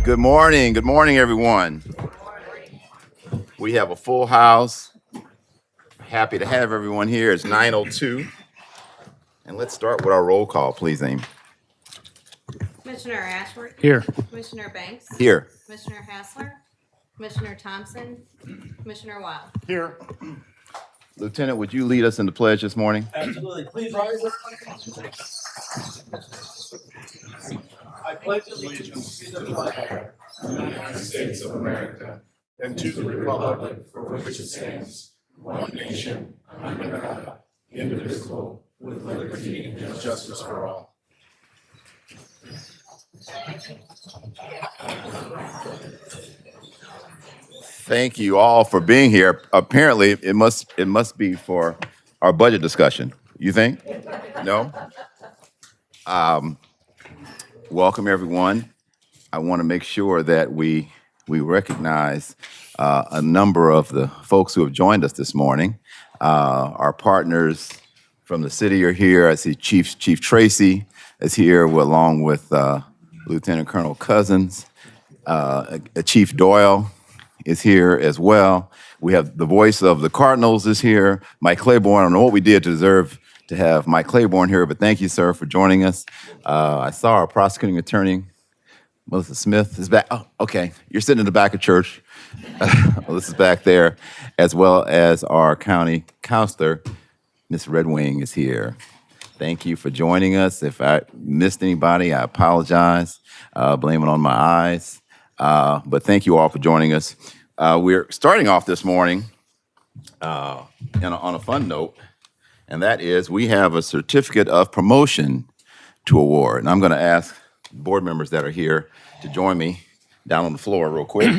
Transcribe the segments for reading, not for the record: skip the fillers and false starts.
Good morning. Good morning, everyone. We have a full house. Happy to have everyone here. It's 9:02. And let's start with our roll call, please, Amy. Commissioner Ashworth, Here. Commissioner Banks, Here. Commissioner Hassler, Commissioner Thompson, Commissioner Wild. Here. Lieutenant, would you lead us in the pledge this morning? Absolutely. Please rise. I pledge allegiance to the flag of the United States of America and to the republic for which it stands, one nation, under God, indivisible, with liberty and justice for all. Thank you all for being here. Apparently, it must be for our budget discussion. You think? No? Welcome, everyone. I want to make sure that we recognize a number of the folks who have joined us this morning. Our partners from the city are here. I see Chief Tracy is here along with Lieutenant Colonel Cousins. Chief Doyle is here as well. We have the voice of the Cardinals is here. Mike Claiborne. I don't know what we did to deserve to have Mike Claiborne here, but thank you, sir, for joining us. I saw our prosecuting attorney, Melissa Smith, is back. Oh, okay. You're sitting in the back of church. Melissa's back there, as well as our county counselor, Miss Red Wing, is here. Thank you for joining us. If I missed anybody, I apologize. Blame it on my eyes. But thank you all for joining us. We're starting off this morning on a fun note, and that is we have a certificate of promotion to award. And I'm going to ask board members that are here to join me down on the floor real quick.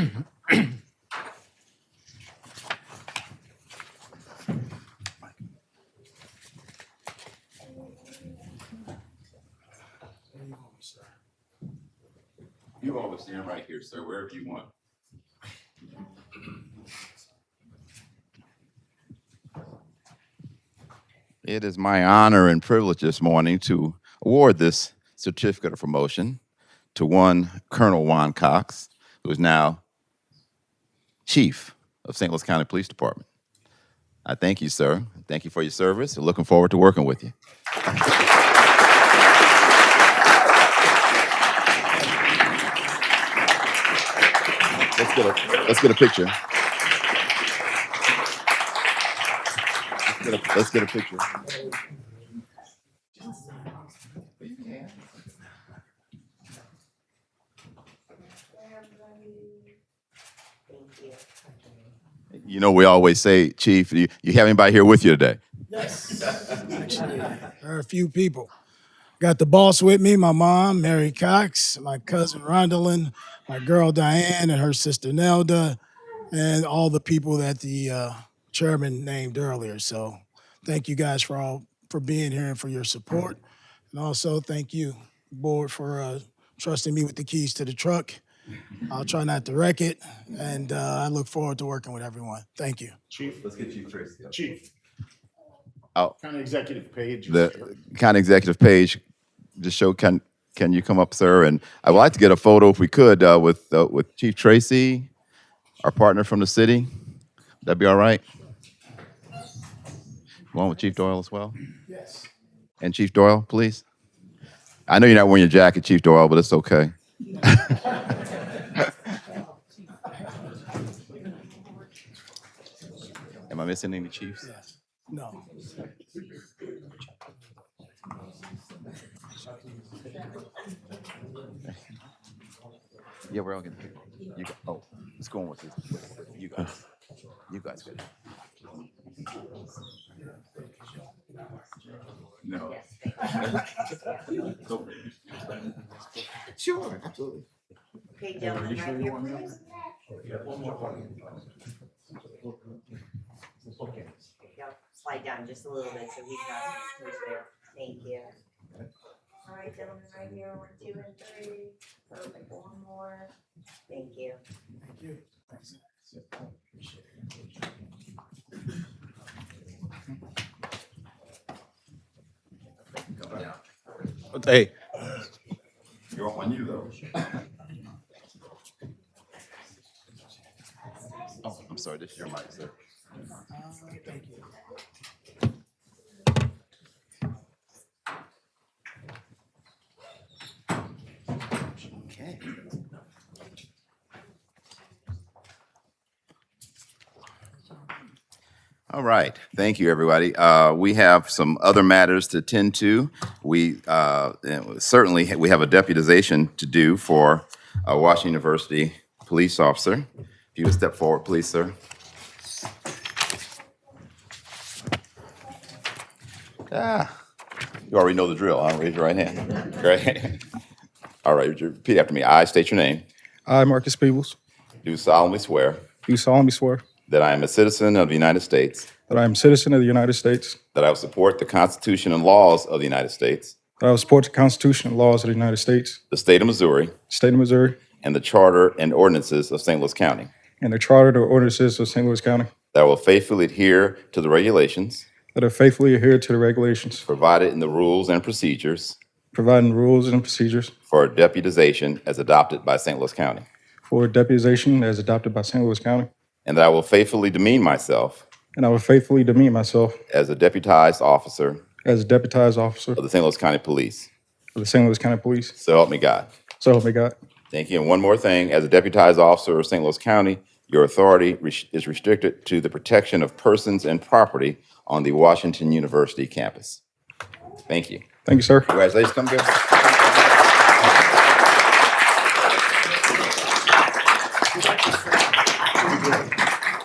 You always stand right here, sir, wherever you want. It is my honor and privilege this morning to award this certificate of promotion to one Colonel Juan Cox, who is now Chief of St. Louis County Police Department. I thank you, sir. Thank you for your service and looking forward to working with you. Let's get a picture. Let's get a picture. You know, we always say, Chief, you have anybody here with you today? Yes. Actually, there are a few people. Got the boss with me, my mom, Mary Cox, my cousin Rondalyn, my girl Diane, and her sister Nelda, and all the people that the chairman named earlier. So thank you guys for being here and for your support. And also thank you, board, for trusting me with the keys to the truck. I'll try not to wreck it, and I look forward to working with everyone. Thank you. Chief, Let's get Chief Tracy. Chief, Oh, county executive page. the county executive page, just show, can you come up, sir? And I would like to get a photo, if we could, with Chief Tracy, our partner from the city. That'd be all right? One with Chief Doyle as well? Yes. And Chief Doyle, please. I know you're not wearing your jacket, Chief Doyle, but it's okay. Am I missing any chiefs? Yes. No. Yeah, we're all getting here. You go, oh, let's go on with this. You guys. You guys good. No. Sure, absolutely. Okay, gentlemen, right here, please. Yeah, slide down just a little bit so he's not who's there. Thank you. All right, gentlemen, right here, 1, 2, and 3. Perfect, one more. Thank you. Thank you. Thanks. Hey. You're on you, though. sorry, this is your mic, sir. Thank you. Okay. All right, thank you, everybody. We have some other matters to attend to. We certainly, we have a deputization to do for a Washington University police officer. If you would step forward, please, sir. You already know the drill, huh? Raise your right hand. Great. All right, repeat after me. I state your name. I, Marcus Peebles, Do solemnly swear do solemnly swear that I am a citizen of the United States, that I am a citizen of the United States, that I will support the Constitution and laws of the United States, that I will support the Constitution and laws of the United States, the state of Missouri, the state of Missouri, and the charter and ordinances of St. Louis County, and the charter and ordinances of St. Louis County, that I will faithfully adhere to the regulations that I faithfully adhere to the regulations provided in the rules and procedures providing rules and procedures for deputization as adopted by St. Louis County, for deputization as adopted by St. Louis County, and that I will faithfully demean myself and I will faithfully demean myself as a deputized officer as a deputized officer of the St. Louis County Police. of the St. Louis County Police. So help me God. So help me God. Thank you. And one more thing, as a deputized officer of St. Louis County, your authority is restricted to the protection of persons and property on the Washington University campus. Thank you. Thank you, sir. Congratulations, come good.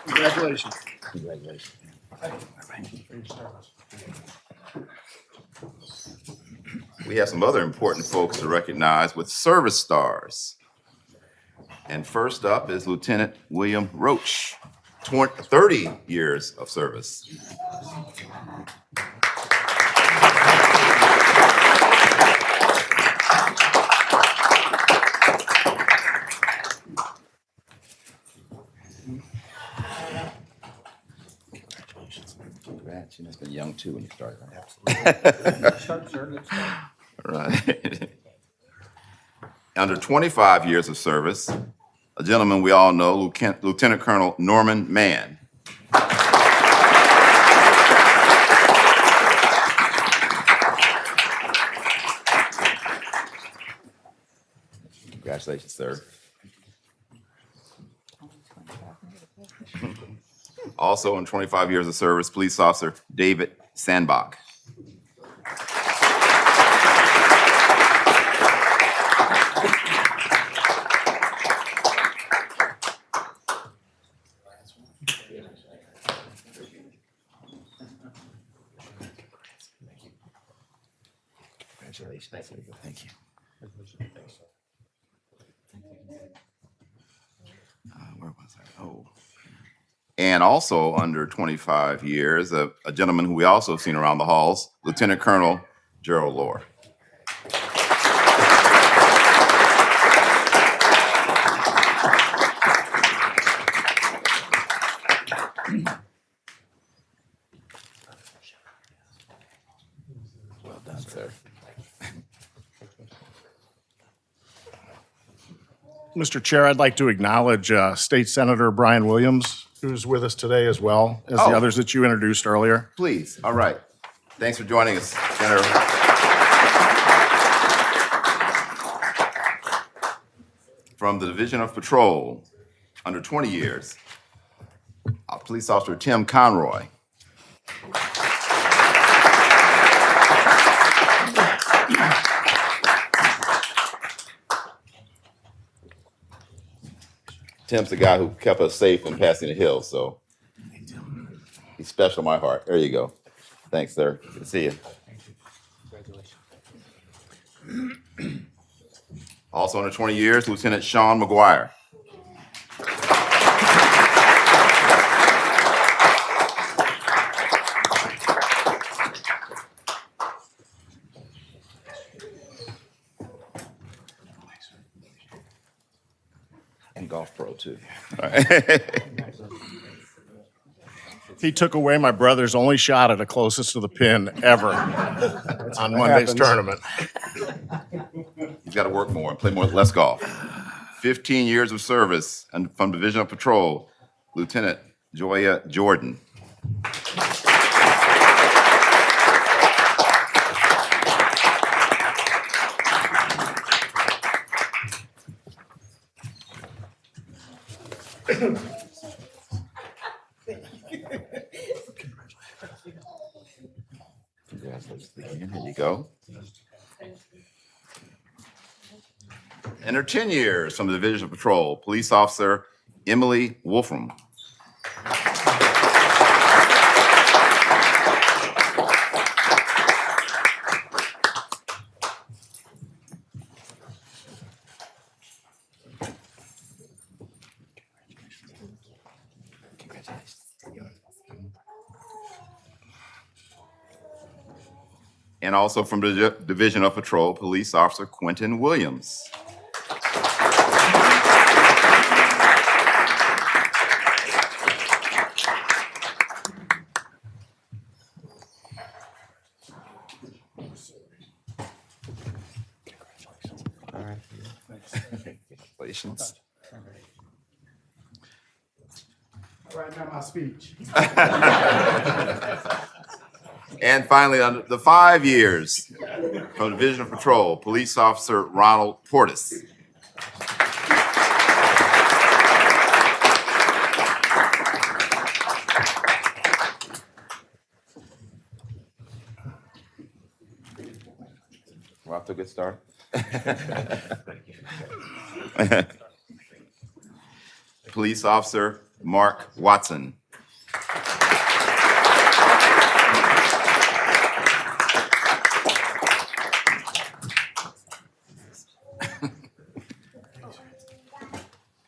Congratulations. Congratulations. We have some other important folks to recognize with service stars. And first up is Lieutenant William Roach, 30 years of service. Congrats, you must have been young too when you started. Absolutely. Right. Under 25 years of service, a gentleman we all know, Lieutenant Colonel Norman Mann. Congratulations, sir. Also, in 25 years of service, Police Officer David Sandbach. Congratulations. Thank you. Where was I? Oh. And also under 25 years, a gentleman who we also have seen around the halls, Lieutenant Colonel Gerald Lohr. Well done, sir. Mr. Chair, I'd like to acknowledge State Senator Brian Williams, who's with us today as well as the Oh. others that you introduced earlier. Please, all right. Thanks for joining us, Senator. From the Division of Patrol, under 20 years, Police Officer Tim Conroy. Tim's the guy who kept us safe in Pasadena Hills, so he's special in my heart. There you go. Thanks, sir. Good to see you. Also under 20 years, Lieutenant Sean McGuire. And golf pro too. All right. He took away my brother's only shot at a closest to the pin ever on Monday's tournament. He's got to work more, play more, less golf. 15 years of service and from Division of Patrol, Lieutenant Joya Jordan. Congratulations again. Here you go. And her 10 years from the Division of Patrol, Police Officer Emily Wolfram. And also from the Division of Patrol, Police Officer Quentin Williams. All right. Congratulations. Right now, my speech. And finally, under the 5 years from the Division of Patrol, Police Officer Ronald Portis. We're off to a good start. Police Officer Mark Watson.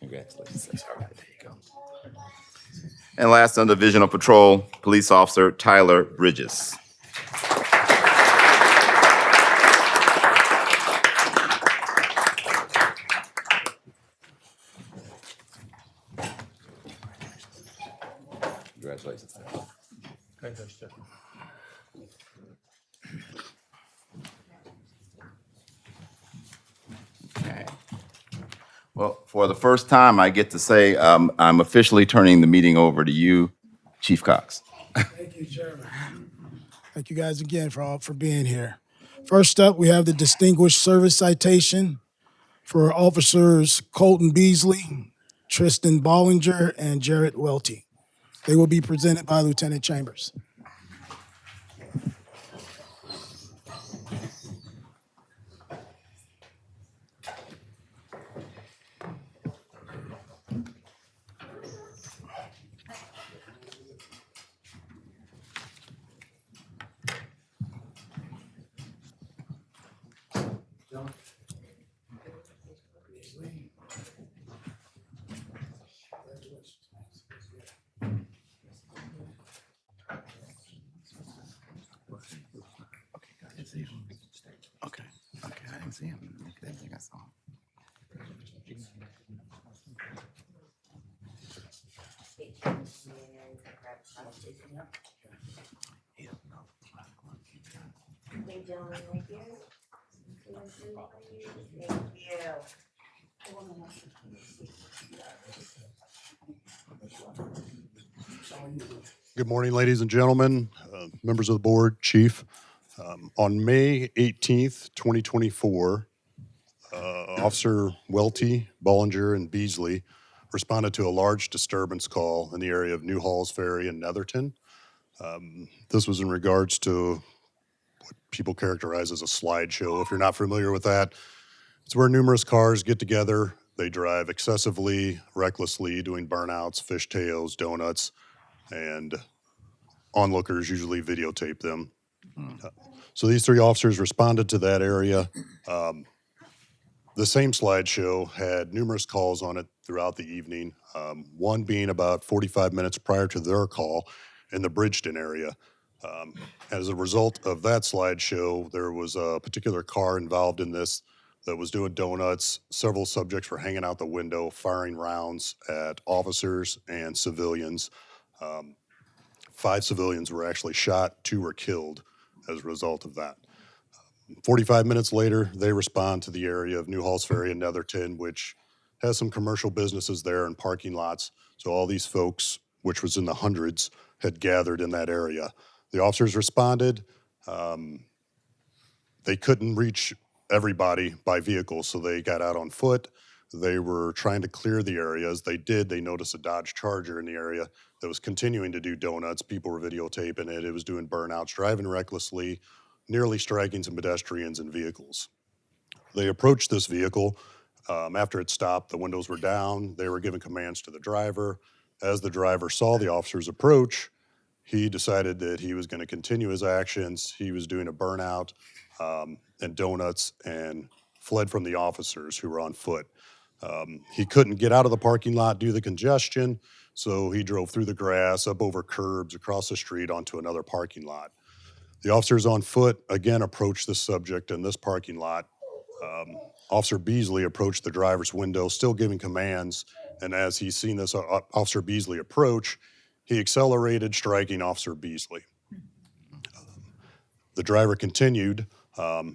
Congratulations. All right, there you go. And last on Division of Patrol, Police Officer Tyler Bridges. Congratulations. Okay. Well, for the first time, I get to say I'm officially turning the meeting over to you, Chief Cox. Thank you, Chairman. Thank you guys again for being here. First up, we have the Distinguished Service Citation for Officers Colton Beasley, Tristan Bollinger, and Jarrett Welty. They will be presented by Lieutenant Chambers. Okay, I didn't see him. I didn't think I saw him. Okay, gentlemen, right here. Thank you. Good morning, ladies and gentlemen, members of the board, chief. On May 18th, 2024, Officer Welty, Bollinger, and Beasley responded to a large disturbance call in the area of New Halls Ferry in Netherton. This was in regards to what people characterize as a slideshow. If you're not familiar with that, it's where numerous cars get together. They drive excessively, recklessly, doing burnouts, fishtails, donuts, and onlookers usually videotape them. So these three officers responded to that area. The same slideshow had numerous calls on it throughout the evening, one being about 45 minutes prior to their call in the Bridgeton area. As a result of that slideshow, there was a particular car involved in this that was doing donuts. Several subjects were hanging out the window, firing rounds at officers and civilians. 5 civilians were actually shot, 2 were killed as a result of that. 45 minutes later, they respond to the area of New Halls Ferry in Netherton, which has some commercial businesses there and parking lots. So all these folks which was in the hundreds, had gathered in that area. The officers responded. They couldn't reach everybody by vehicle, so they got out on foot. They were trying to clear the areas. They noticed a Dodge Charger in the area that was continuing to do donuts. People were videotaping it. It was doing burnouts, driving recklessly, nearly striking some pedestrians and vehicles. They approached this vehicle. After it stopped, the windows were down. They were giving commands to the driver. As the driver saw the officers approach, he decided that he was going to continue his actions. He was doing a burnout and donuts and fled from the officers who were on foot. He couldn't get out of the parking lot due to the congestion, so he drove through the grass, up over curbs, across the street onto another parking lot. The officers on foot again approached the subject in this parking lot. Officer Beasley approached the driver's window, still giving commands, and as he seen this Officer Beasley approach, he accelerated, striking Officer Beasley. The driver continued.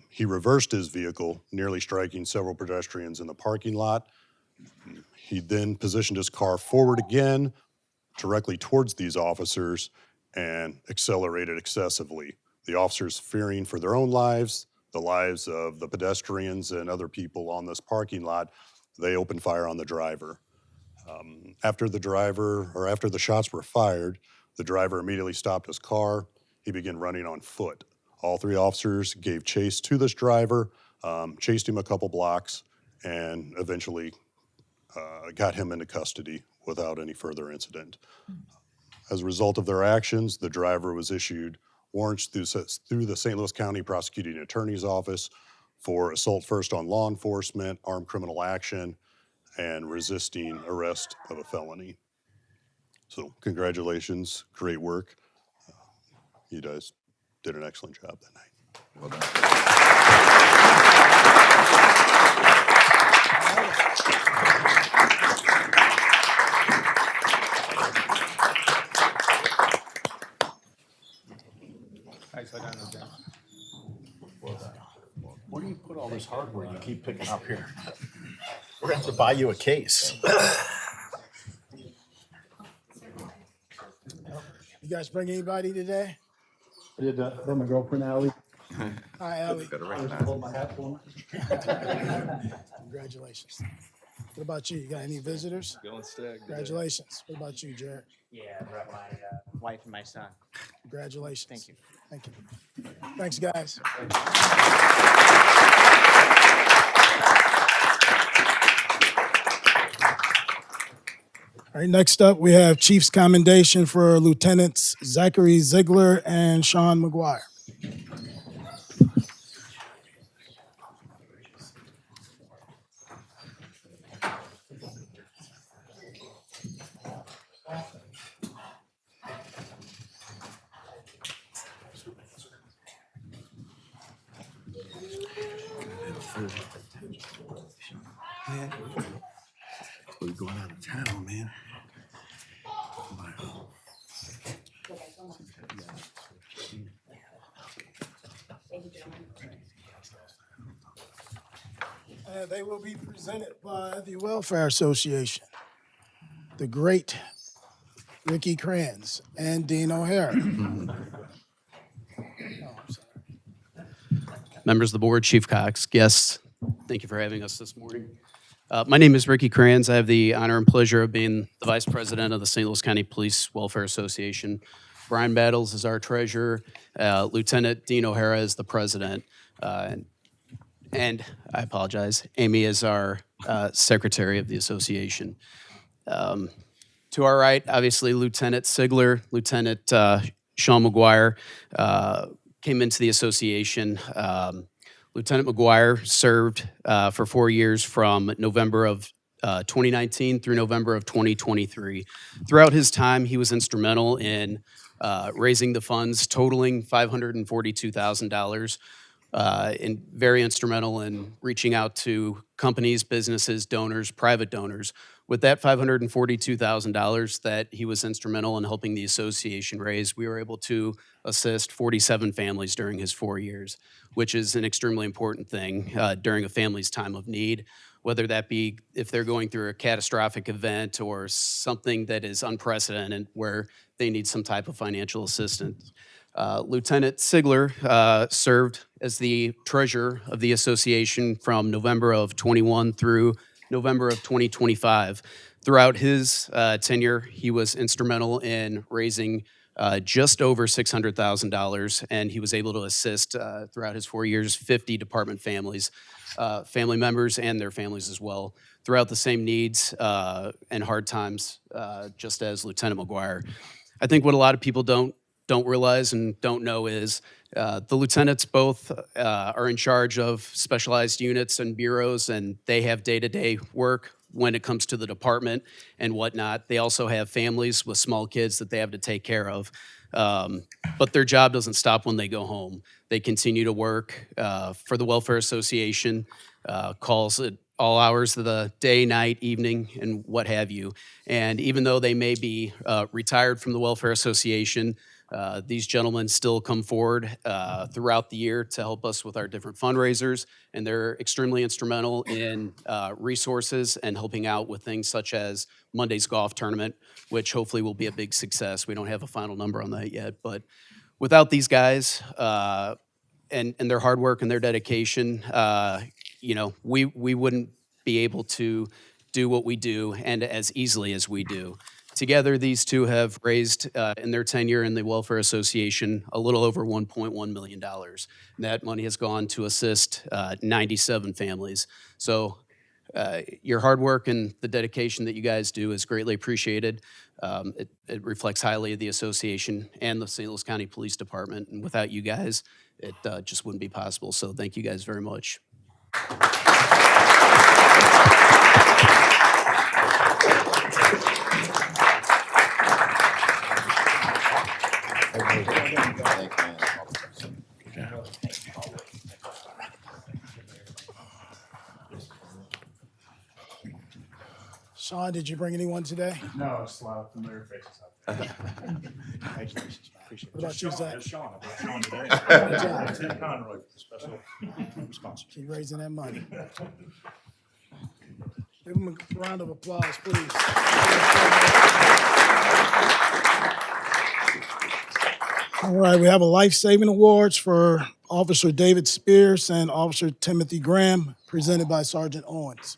He reversed his vehicle, nearly striking several pedestrians in the parking lot. He then positioned his car forward again, directly towards these officers, and accelerated excessively. The officers, fearing for their own lives, the lives of the pedestrians and other people on this parking lot, they opened fire on the driver. After the shots were fired, the driver immediately stopped his car. He began running on foot. All three officers gave chase to this driver, chased him a couple blocks, and eventually got him into custody without any further incident. As a result of their actions, the driver was issued warrants through the St. Louis County Prosecuting Attorney's Office for assault first on law enforcement, armed criminal action, and resisting arrest of a felony. So congratulations, great work. You guys did an excellent job that night. Well done. Where do you put all this hardware you keep picking up here? We're gonna have to buy you a case. You guys bring anybody today? I did brought my girlfriend Allie. Hi, Ellie. Better recognize. My hat for Congratulations. What about you? You got any visitors? Congratulations. What about you, Jared? Yeah, I brought my wife and my son. Congratulations. Thank you. Thank you. Thanks, guys. All right, next up, we have Chief's Commendation for Lieutenants Zachary Ziegler and Sean McGuire. We're going out of town, man. They will be presented by the Welfare Association, the great Ricky Kranz and Dean O'Hara. Members of the board, Chief Cox, guests, thank you for having us this morning. My name is Ricky Kranz. I have the honor and pleasure of being the Vice President of the St. Louis County Police Welfare Association. Brian Battles is our treasurer. Lieutenant Dean O'Hara is the president. And I apologize, Amy is our secretary of the association. To our right, obviously, Lieutenant Ziegler, Lieutenant Sean McGuire came into the association. Lieutenant McGuire served for 4 years from November of 2019 through November of 2023. Throughout his time, he was instrumental in raising the funds totaling $542,000, and very instrumental in reaching out to companies, businesses, donors, private donors With that $542,000 that he was instrumental in helping the association raise, we were able to assist 47 families during his 4 years, which is an extremely important thing during a family's time of need, whether that be if they're going through a catastrophic event or something that is unprecedented where they need some type of financial assistance. Lieutenant Sigler served as the treasurer of the association from November of 21 through November of 2025. Throughout his tenure, he was instrumental in raising just over $600,000, and he was able to assist throughout his 4 years 50 department families, family members, and their families as well, throughout the same needs and hard times, just as Lieutenant McGuire. I think what a lot of people don't realize and don't know is the lieutenants both are in charge of specialized units and bureaus, and they have day-to-day work when it comes to the department and whatnot. They also have families with small kids that they have to take care of. But their job doesn't stop when they go home. They continue to work for the Welfare Association, calls at all hours of the day, night, evening, and what have you. And even though they may be retired from the Welfare Association, these gentlemen still come forward throughout the year to help us with our different fundraisers, and they're extremely instrumental in resources and helping out with things such as Monday's golf tournament, which hopefully will be a big success. We don't have a final number on that yet, but without these guys and their hard work and their dedication, we wouldn't be able to do what we do and as easily as we do. Together, these two have raised, in their tenure in the Welfare Association, a little over $1.1 million. That money has gone to assist 97 families. So your hard work and the dedication that you guys do is greatly appreciated. It reflects highly of the association and the St. Louis County Police Department. And without you guys, it just wouldn't be possible. So thank you guys very much. Sean, did you bring anyone today? No, it's a lot of familiar faces out there. Congratulations, man. Appreciate What about you, Zach? There's Sean. There's Sean today. Good job. Tim Conroy, special sponsor. Keep raising that money. Give them a round of applause, please. All right, we have a life-saving awards for Officer David Spears and Officer Timothy Graham, presented by Sergeant Owens.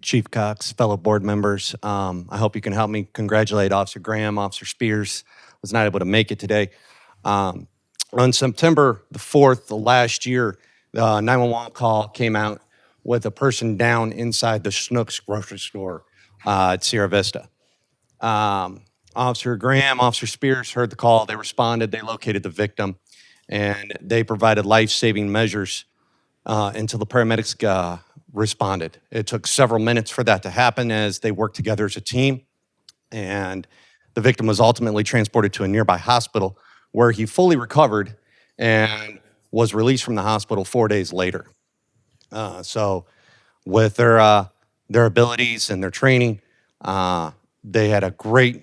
Chief Cox, fellow board members, I hope you can help me congratulate Officer Graham. Officer Spears was not able to make it today. On September the 4th of last year, the 911 call came out with a person down inside the Schnucks grocery store at Sierra Vista. Officer Graham, Officer Spears heard the call. They responded. They located the victim, and they provided life-saving measures until the paramedics responded. It took several minutes for that to happen as they worked together as a team, and the victim was ultimately transported to a nearby hospital where he fully recovered and was released from the hospital 4 days later. So with their abilities and their training, they had a great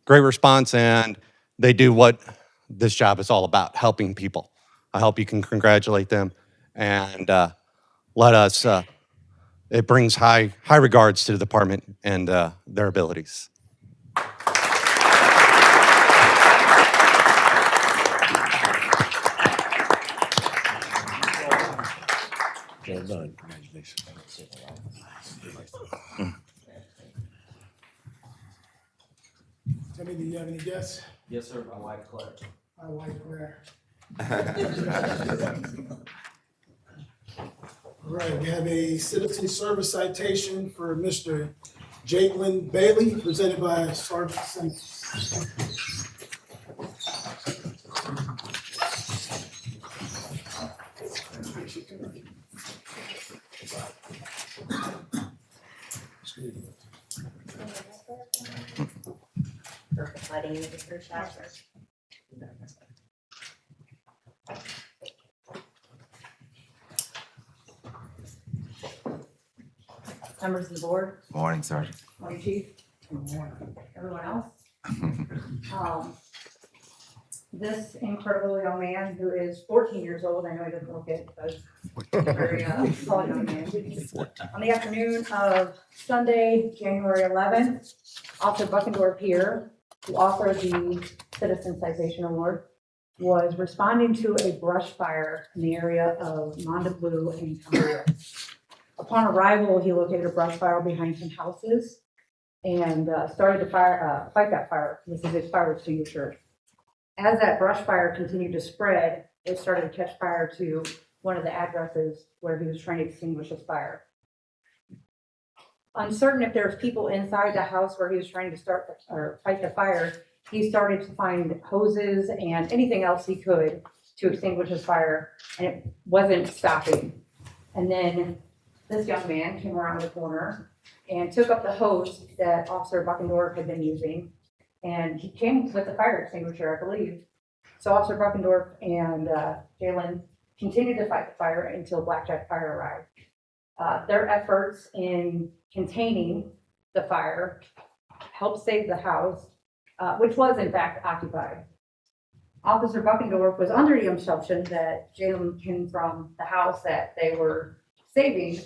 response, and they do what this job is all about, helping people. I hope you can congratulate them and let us, it brings high regards to the department and their abilities. Well done. Congratulations. Timmy, do you have any guests? Yes, sir, my wife Claire. My wife, Claire. right, we have a citizen service citation for Mr. Jalen Bailey, presented by Sergeant Simmons. Perfect, letting you get your shot first. Members of the board, Morning, Sergeant. morning chief, everyone else. This incredible young man who is 14 years old, I know he doesn't look it, but very tall young man. On the afternoon of Sunday, January 11th, Officer Buckendorf here, who authored the Citizen Citation Award, was responding to a brush fire in the area of Mondablu and Camarillo. Upon arrival, he located a brush fire behind some houses and started to fight that fire with his fire extinguisher. As that brush fire continued to spread, it started to catch fire to one of the addresses where he was trying to extinguish his fire. Uncertain if there's people inside the house where he was trying to start or fight the fire, he started to find hoses and anything else he could to extinguish his fire, and it wasn't stopping. And then this young man came around the corner and took up the hose that Officer Buckendorf had been using, and he came with the fire extinguisher, I believe. So Officer Buckendorf and Jalen continued to fight the fire until Blackjack Fire arrived. Their efforts in containing the fire helped save the house, which was in fact occupied. Officer Buckendorf was under the assumption that Jalen came from the house that they were saving,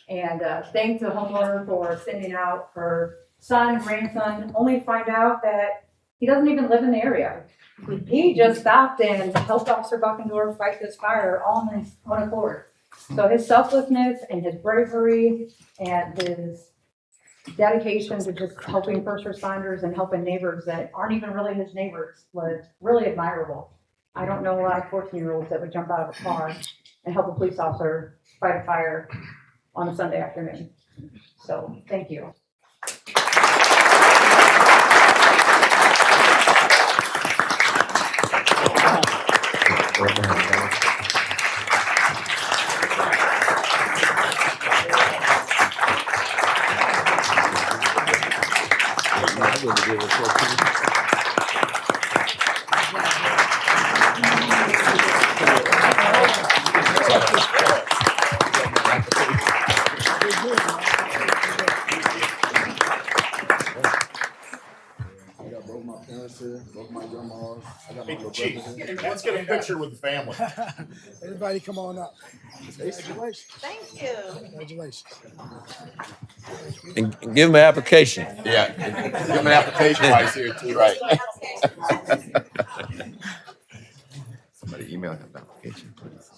and thanked the homeowner for sending out her son, grandson, only to find out that he doesn't even live in the area. He just stopped and helped Officer Buckendorf fight this fire all on his own accord. So his selflessness and his bravery and his dedication to just helping first responders and helping neighbors that aren't even really his neighbors was really admirable. I don't know a lot of 14-year-olds that would jump out of a car and help a police officer fight a fire on a Sunday afternoon. So thank you. Hey, Chief, let's get a picture with the family. Everybody come on up. Congratulations. Thank you. Congratulations. And give them an application. Yeah, give him an application while he's here too, right? Somebody email him the application, please.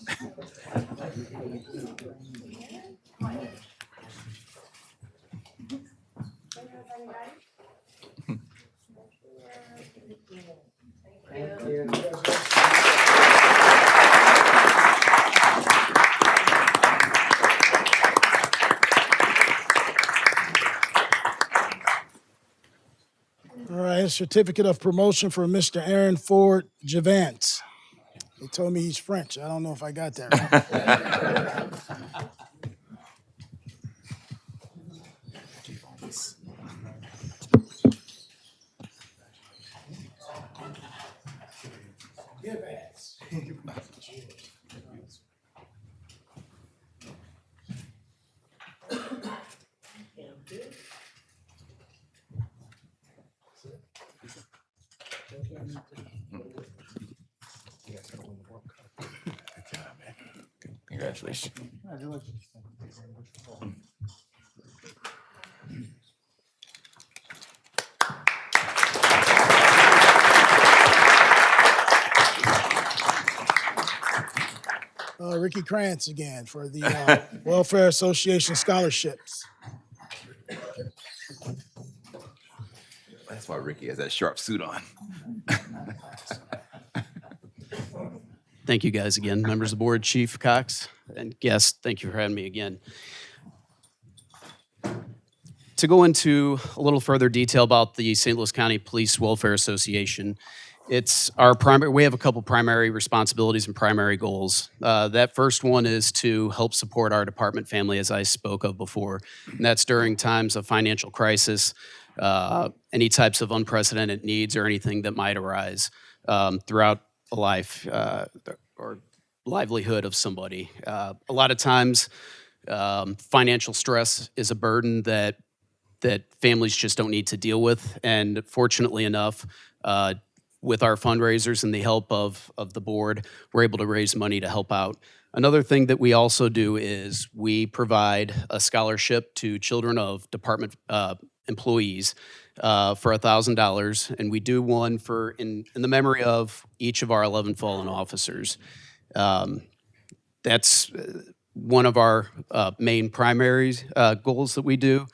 All right, a certificate of promotion for Mr. Aaron Ford Javance. They told me he's French. I don't know if I got that right. Congratulations. Ricky Krantz again for the Welfare Association scholarships. That's why Ricky has that sharp suit on. Thank you guys again, members of the board, Chief Cox. and guests, thank you for having me again. To go into a little further detail about the St. Louis County Police Welfare Association, it's our primary, we have a couple primary responsibilities and primary goals. That first one is to help support our department family, as I spoke of before. And that's during times of financial crisis, any types of unprecedented needs or anything that might arise throughout a life or livelihood of somebody. A lot of times, financial stress is a burden that families just don't need to deal with. And fortunately enough, with our fundraisers and the help of the board, we're able to raise money to help out. Another thing that we also do is we provide a scholarship to children of department employees for $1,000, and we do one for in the memory of each of our 11 fallen officers. That's one of our main primary goals that we do.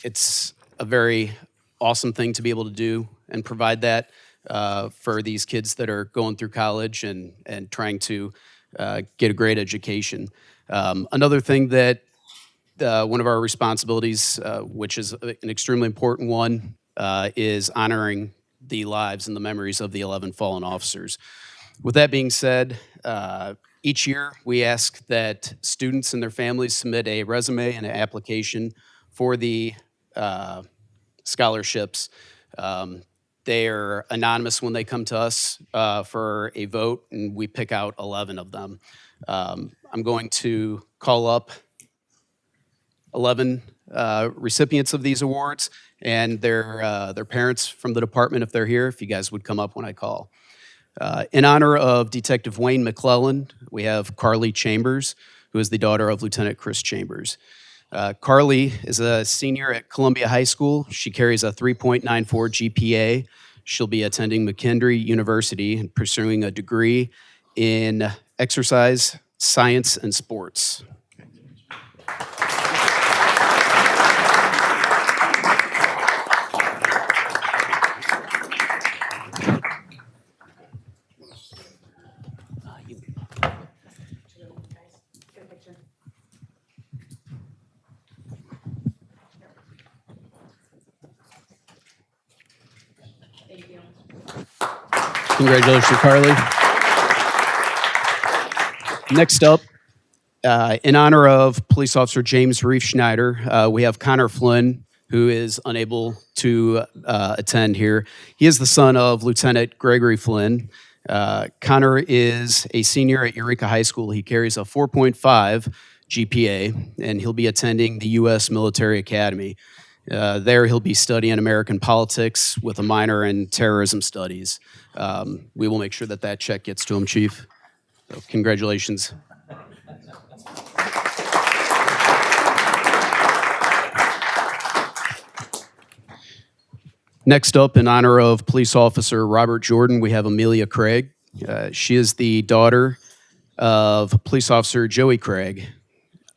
It's a very awesome thing to be able to do and provide that for these kids that are going through college and trying to get a great education. Another thing that one of our responsibilities, which is an extremely important one, is honoring the lives and the memories of the 11 fallen officers. With that being said, each year we ask that students and their families submit a resume and an application for the scholarships. They're anonymous when they come to us for a vote, and we pick out 11 of them. I'm going to call up 11 recipients of these awards and their parents from the department, if they're here, if you guys would come up when I call. In honor of Detective Wayne McClellan, we have Carly Chambers, who is the daughter of Lieutenant Chris Chambers. Carly is a senior at Columbia High School. She carries a 3.94 GPA. She'll be attending McKendree University and pursuing a degree in exercise, science, and sports. Congratulations, Carly. Next up, in honor of Police Officer James Reef Schneider, we have Connor Flynn, who is unable to attend here. He is the son of Lieutenant Gregory Flynn. Connor is a senior at Eureka High School. He carries a 4.5 GPA, and he'll be attending the U.S. Military Academy. There, he'll be studying American politics with a minor in terrorism studies. We will make sure that that check gets to him, Chief. So, congratulations. Next up, in honor of Police Officer Robert Jordan, we have Amelia Craig. She is the daughter of Police Officer Joey Craig.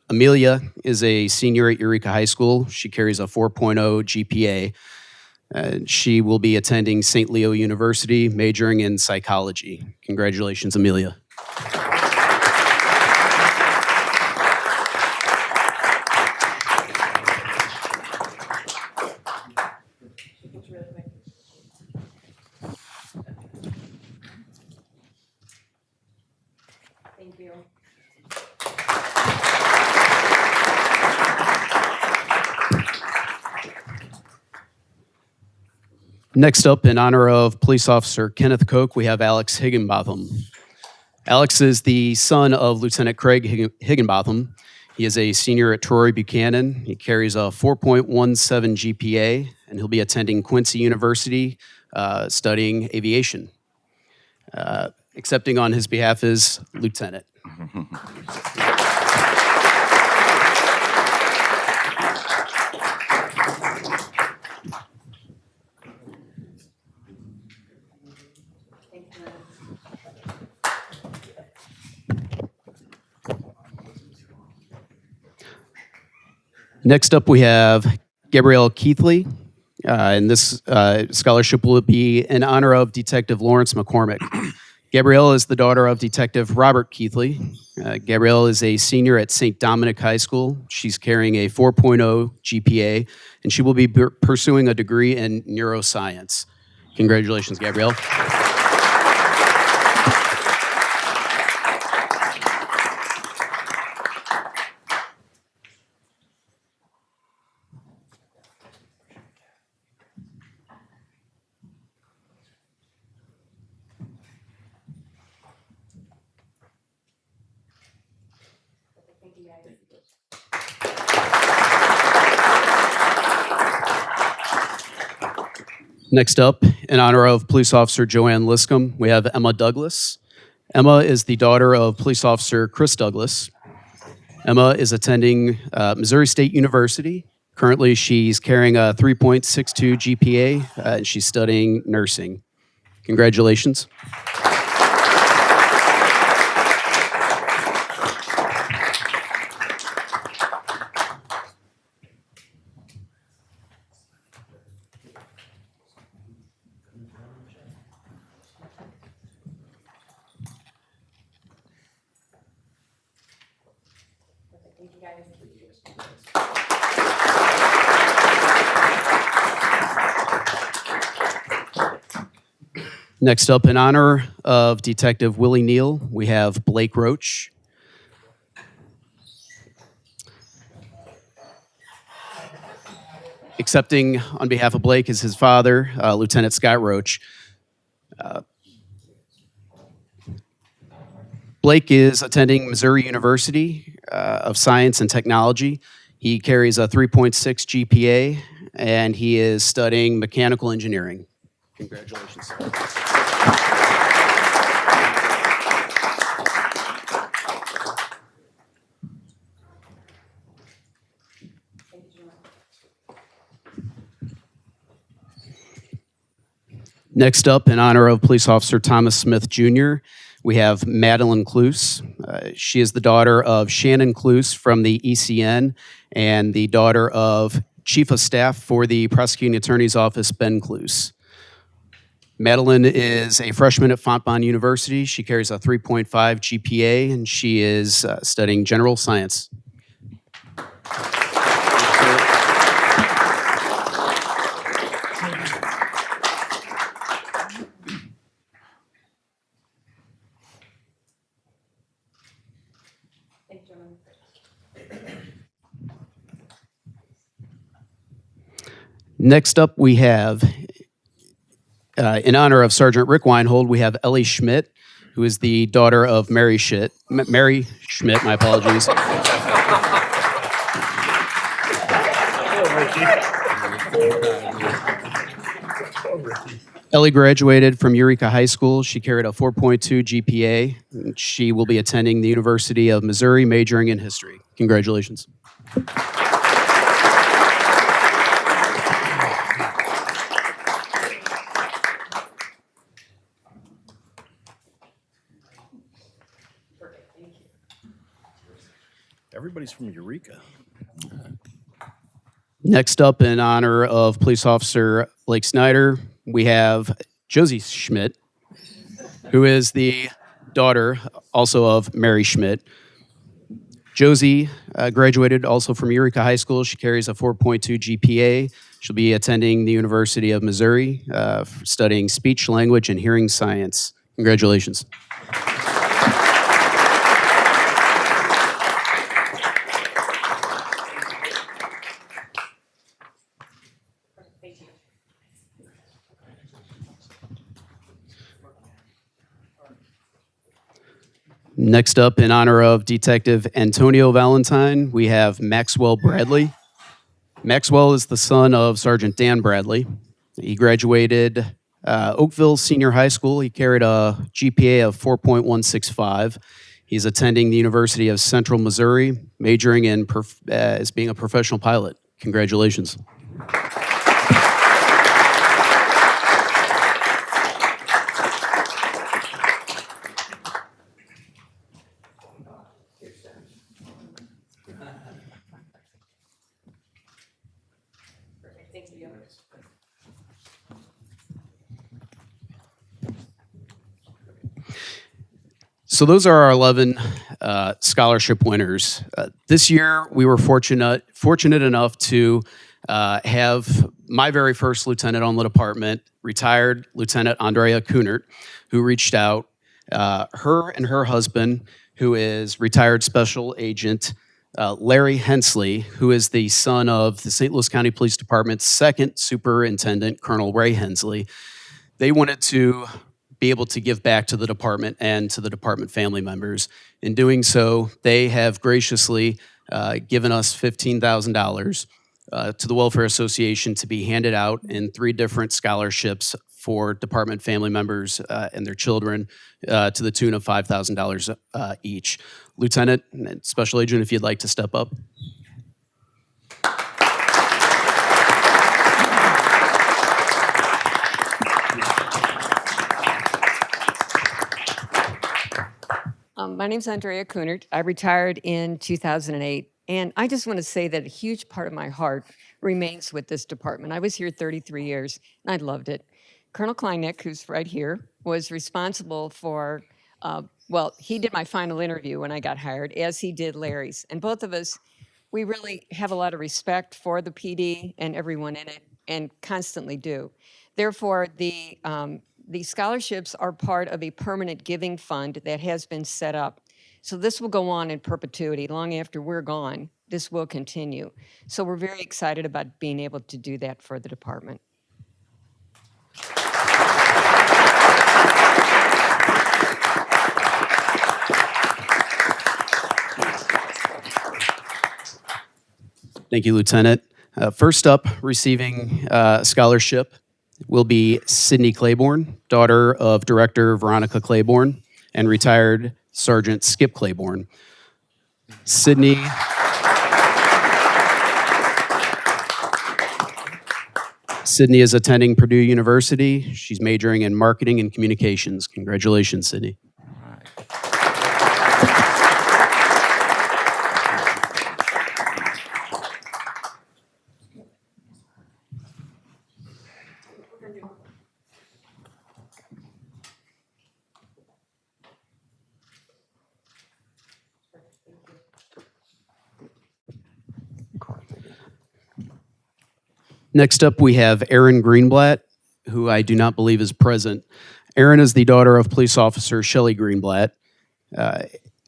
Amelia is a senior at Eureka High School. She carries a 4.0 GPA. She will be attending St. Leo University, majoring in psychology. Congratulations, Amelia. Thank you. Next up, in honor of Police Officer Kenneth Koch, we have Alex Higginbotham. Alex is the son of Lieutenant Craig Higginbotham. He is a senior at Troy Buchanan. He carries a 4.17 GPA, and he'll be attending Quincy University, studying aviation. Accepting on his behalf is Lieutenant. Next up, we have Gabrielle Keithley, and this scholarship will be in honor of Detective Lawrence McCormick. Gabrielle is the daughter of Detective Robert Keithley. Gabrielle is a senior at St. Dominic High School. She's carrying a 4.0 GPA, and she will be pursuing a degree in neuroscience. Congratulations, Gabrielle. Next up, in honor of Police Officer Joanne Liscombe, we have Emma Douglas. Emma is the daughter of Police Officer Chris Douglas. Emma is attending Missouri State University. Currently, she's carrying a 3.62 GPA, and she's studying nursing. Congratulations. Next up, in honor of Detective Willie Neal, we have Blake Roach. Accepting on behalf of Blake is his father, Lieutenant Scott Roach. Blake is attending Missouri University of Science and Technology. He carries a 3.6 GPA, and he is studying mechanical engineering. Congratulations. Next up, in honor of Police Officer Thomas Smith Jr., we have Madeline Cluse. She is the daughter of Shannon Cluse from the ECN and the daughter of Chief of Staff for the Prosecuting Attorney's Office, Ben Cluse. Madeline is a freshman at Fontbonne University. She carries a 3.5 GPA, and she is studying general science. Next up, we have, in honor of Sergeant Rick Weinhold, we have Ellie Schmidt, who is the daughter of Mary Schmidt, my apologies. Ellie graduated from Eureka High School. She carried a 4.2 GPA. And she will be attending the University of Missouri, majoring in history. Congratulations. Everybody's from Eureka. Next up, in honor of Police Officer Blake Snyder, we have Josie Schmidt, who is the daughter also of Mary Schmidt. Josie graduated also from Eureka High School. She carries a 4.2 GPA. She'll be attending the University of Missouri, studying speech, language, and hearing science. Congratulations. Next up, in honor of Detective Antonio Valentine, we have Maxwell Bradley. Maxwell is the son of Sergeant Dan Bradley. He graduated Oakville Senior High School. He carried a GPA of 4.165. He's attending the University of Central Missouri, majoring in as being a professional pilot. Congratulations. So those are our 11 scholarship winners. This year, we were fortunate enough to have my very first lieutenant on the department, retired Lieutenant Andrea Kunert, who reached out. Her and her husband, who is retired Special Agent Larry Hensley, who is the son of the St. Louis County Police Department's second superintendent, Colonel Ray Hensley. They wanted to be able to give back to the department and to the department family members. In doing so, they have graciously given us $15,000 to the Welfare Association to be handed out in 3 different scholarships for department family members and their children to the tune of $5,000 each. Lieutenant and Special Agent, if you'd like to step up. My name's Andrea Kunert. I retired in 2008, and I just want to say that a huge part of my heart remains with this department. I was here 33 years, and I loved it. Colonel Kleineck, who's right here, was responsible for, well, he did my final interview when I got hired, as he did Larry's. And both of us, we really have a lot of respect for the PD and everyone in it, and constantly do. Therefore, the scholarships are part of a permanent giving fund that has been set up. So this will go on in perpetuity. Long after we're gone, this will continue. So we're very excited about being able to do that for the department. Thank you, Lieutenant. First up, receiving a scholarship will be Sydney Claiborne, daughter of Director Veronica Claiborne and retired Sergeant Skip Claiborne. Sydney is attending Purdue University. She's majoring in marketing and communications. Congratulations, Sydney. Next up, we have Erin Greenblatt, who I do not believe is present. Erin is the daughter of police officer Shelley Greenblatt.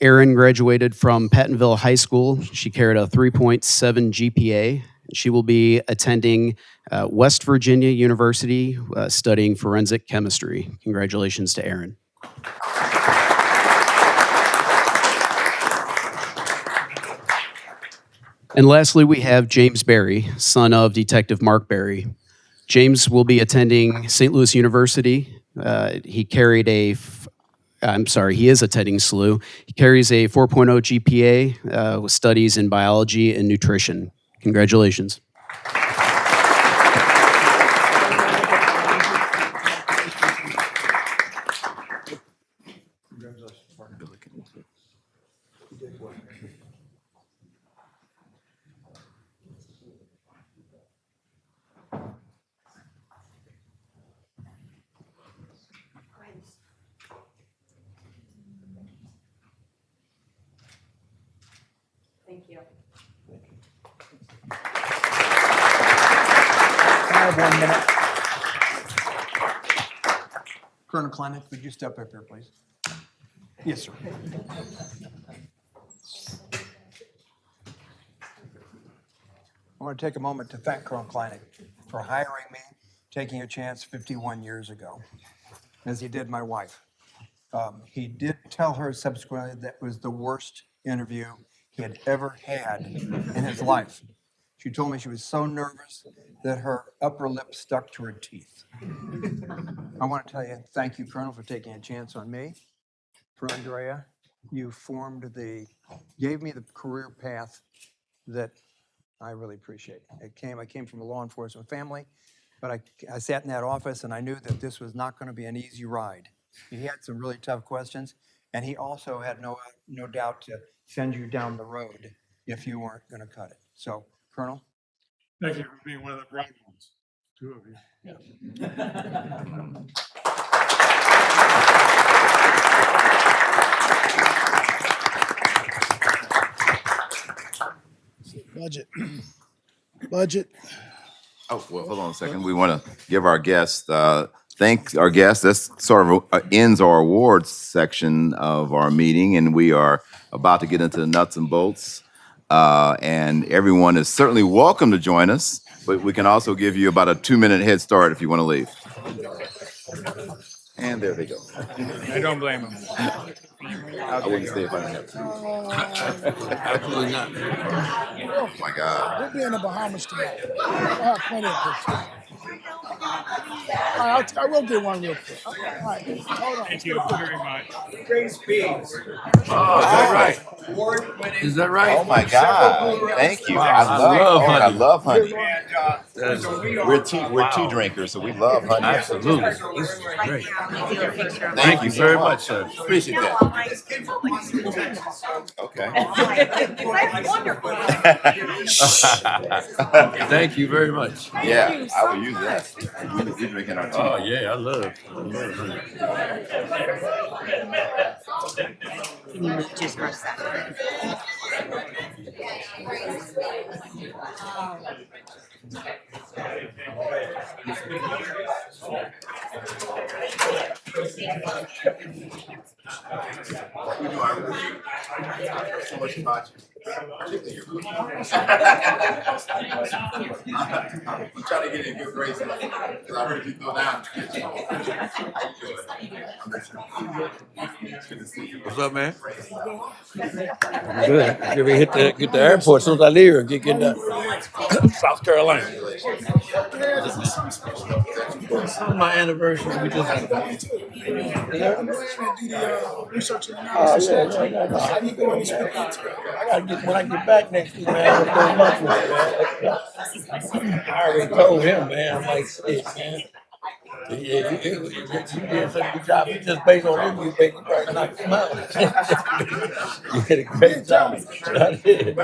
Erin graduated from Pattonville High School. She carried a 3.7 GPA. She will be attending West Virginia University, studying forensic chemistry. Congratulations to Erin. And lastly, we have James Berry, son of Detective Mark Berry. James will be attending St. Louis University. He is attending SLU. He carries a 4.0 GPA with studies in biology and nutrition. Congratulations. Thank you. I have 1 minute. Colonel Kleineck, would you step up here, please? Yes, sir. I want to take a moment to thank Colonel Kleineck for hiring me, taking a chance 51 years ago, as he did my wife. He did tell her subsequently that was the worst interview he had ever had in his life. She told me she was so nervous that her upper lip stuck to her teeth. I want to tell you, thank you, Colonel, for taking a chance on me. For Andrea, you gave me the career path that I really appreciate. I came from a law enforcement family, but I sat in that office and I knew that this was not going to be an easy ride. He had some really tough questions, and he also had no doubt to send you down the road if you weren't going to cut it. So, Colonel. Thank you for being one of the bright ones, 2 of you. Budget. Oh, well, hold on a second. We want to give our guests, thank our guests. This sort of ends our awards section of our meeting, and we are about to get into the nuts and bolts. And everyone is certainly welcome to join us, but we can also give you about a 2-minute head start if you want to leave. And there they go. I don't blame him. I wouldn't stay if I didn't have to. Absolutely not. Oh, my God. We'll be in the Bahamas tomorrow. I'll have plenty of pictures. All right, I will get one real quick. All right, hold on. Thank you very much. Oh, is that right? Is that right? Oh, my God. Thank you. I love honey. We're tea drinkers, so we love honey. Absolutely. This is great. Thank you very so much, sir. Appreciate that. Okay. Thank you very much. Yeah, I will use that. We drinking our tea. Oh, yeah, I love honey. Just for a second. So much about you. I'm trying to get in good graces because I heard you throw down. What's up, man? Good. Get me get the airport as soon as I leave here. Get to South Carolina. On my anniversary, we just. Research and Oh, analysis. I gotta get when I get back next week, man. I'm gonna go lunch with him, man. I already told him, man. I'm like, shit, man. Yeah, you did such a good job. Just based on him, you probably knocked him out. You did a great job. I did.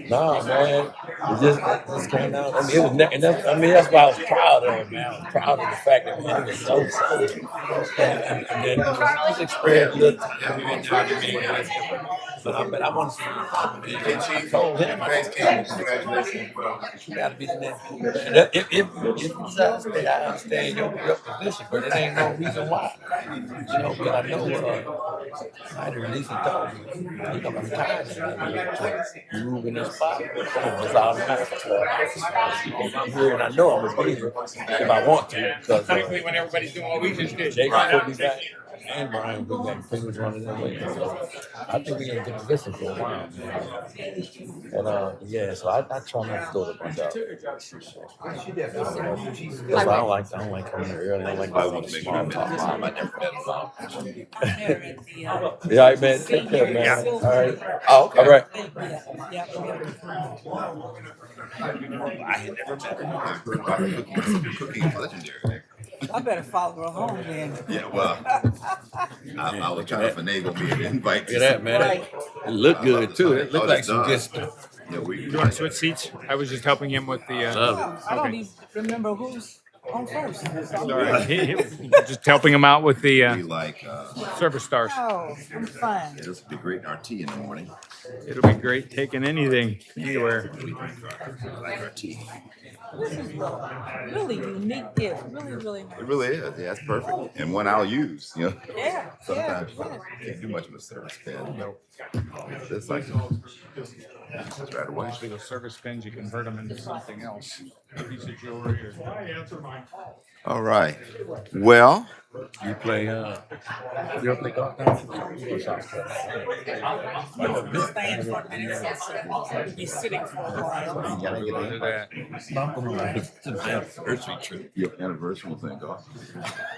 Nah, man. It just came out. I mean, it was, that's why I was proud of him, man. I was proud of the fact that man, he was so solid. And then his experience looked. But I want to see. I told him, you got to be the next. If you decide to stay, I understand your position, but it ain't no reason why. You know, because I know I at least he told me he's gonna retire. You move in this spot, it's automatic. I'm here and I know I'm gonna be here if I want to. Because When everybody's doing what we just did. Jake will be back. And Brian will be back. Penguins running that way. So I think we're in a good position for a while, man. And yeah, so I try not to throw the bunch out. That's why I don't like coming here early. I don't like going small talk. I never met him. Yeah, all right, man. Take care, man. All right. Oh, okay. All right. I had never met her. Cooking is legendary. I better follow her home then. Yeah, well, I was trying to finagle me an invite. Look at that, man. It looked good, too. It looked like some good stuff. You want to switch seats? I was just helping him with the. I don't even remember who's on first. Just helping him out with the We like service stars. Oh, I'm fine. this would be great in our tea in the morning. It'll be great taking anything, anywhere. I like our tea. This is a really unique gift. Really nice. It really is. Yeah, it's perfect. And one I'll use, you know. Yeah. Sometimes you can't do much with a service pen. This like just right away. Actually, the service pins, you convert them into something else. A piece of jewelry or. All right. Well, You play, you ever play golf now? You're sitting for a while. you gotta get Look at that. It's an anniversary trip. your anniversary thing off.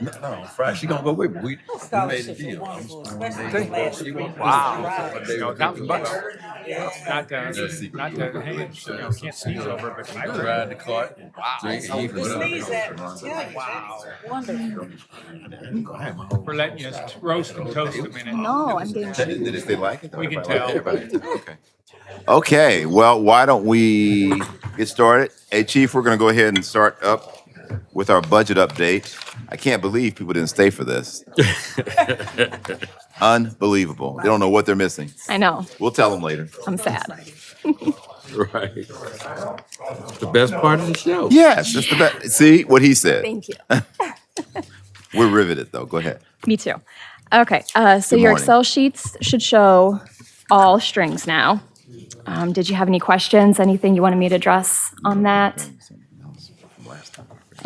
No, Friday. She gonna go with me. We made a Scholarships are deal. wonderful, especially the last week. Wow. What day You know, we gonna do $1,000. Not to, hey, can't sneeze over, but I it? Ride the cart. Drink and eat. The sneeze at, wow. Wonderful. for letting us roast and toast a minute. No, I'm being Did they like it? We can Everybody tell. liked it? Okay. Okay, well, why don't we get started? Hey, Chief, we're gonna go ahead and start up with our budget update. I can't believe people didn't stay for this. Unbelievable. They don't know what they're missing. I know. We'll tell them later. I'm sad. Right. The best part of the show. Yes, it's the best. See what he said. Thank you. We're riveted, though. Go ahead. Me too. Okay, so Good your morning. Excel sheets should show all strings now. Did you have any questions? Anything you wanted me to address on that?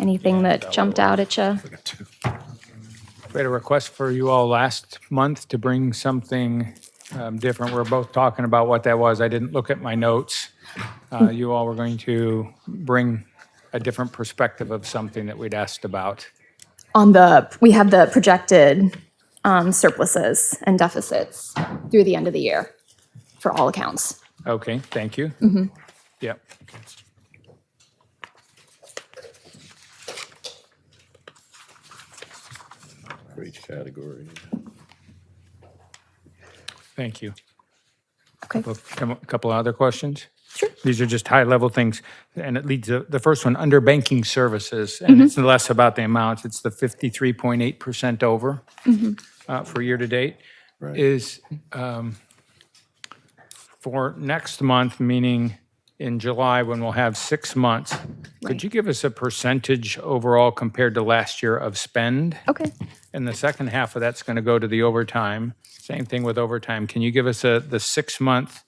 Anything that jumped out at you? We had a request for you all last month to bring something different. We're both talking about what that was. I didn't look at my notes. You all were going to bring a different perspective of something that we'd asked about. We have the projected surpluses and deficits through the end of the year for all accounts. Okay, thank you. Yep. For each category. Thank you. Okay. A couple other questions? Sure. These are just high-level things, and it leads to the first one, under banking services, and it's less about the amounts, it's the 53.8% over for year-to-date. Right. Is for next month, meaning in July, when we'll have 6 months, could you give us a percentage overall compared to last year of spend? Okay. And the second half of that's going to go to the overtime. Same thing with overtime. Can you give us the 6-month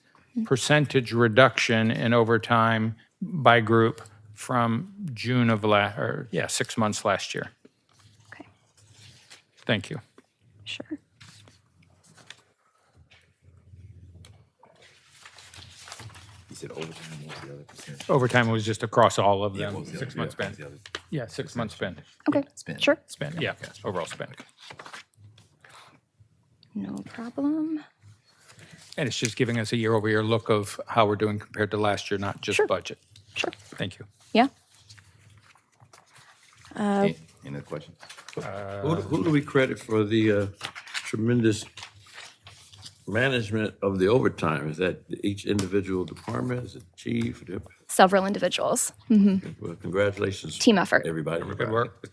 percentage reduction in overtime by group from June of 6 months last year? Okay. Thank you. Sure. You said overtime. What's the other percentage? Overtime was just across all of them, what was the 6 other- months yeah, spend. what was the other Yeah, 6 months spend. Okay. spend? Sure. Spend, yeah, overall spend. No problem. And it's just giving us a year-over-year look of how we're doing compared to last year, not just Sure. budget. Sure. Thank you. Yeah. Any other questions? Who do we credit for the tremendous management of the overtime? Is that each individual department? Is it chief? Several individuals. Well, congratulations. Team effort. Everybody. Good work.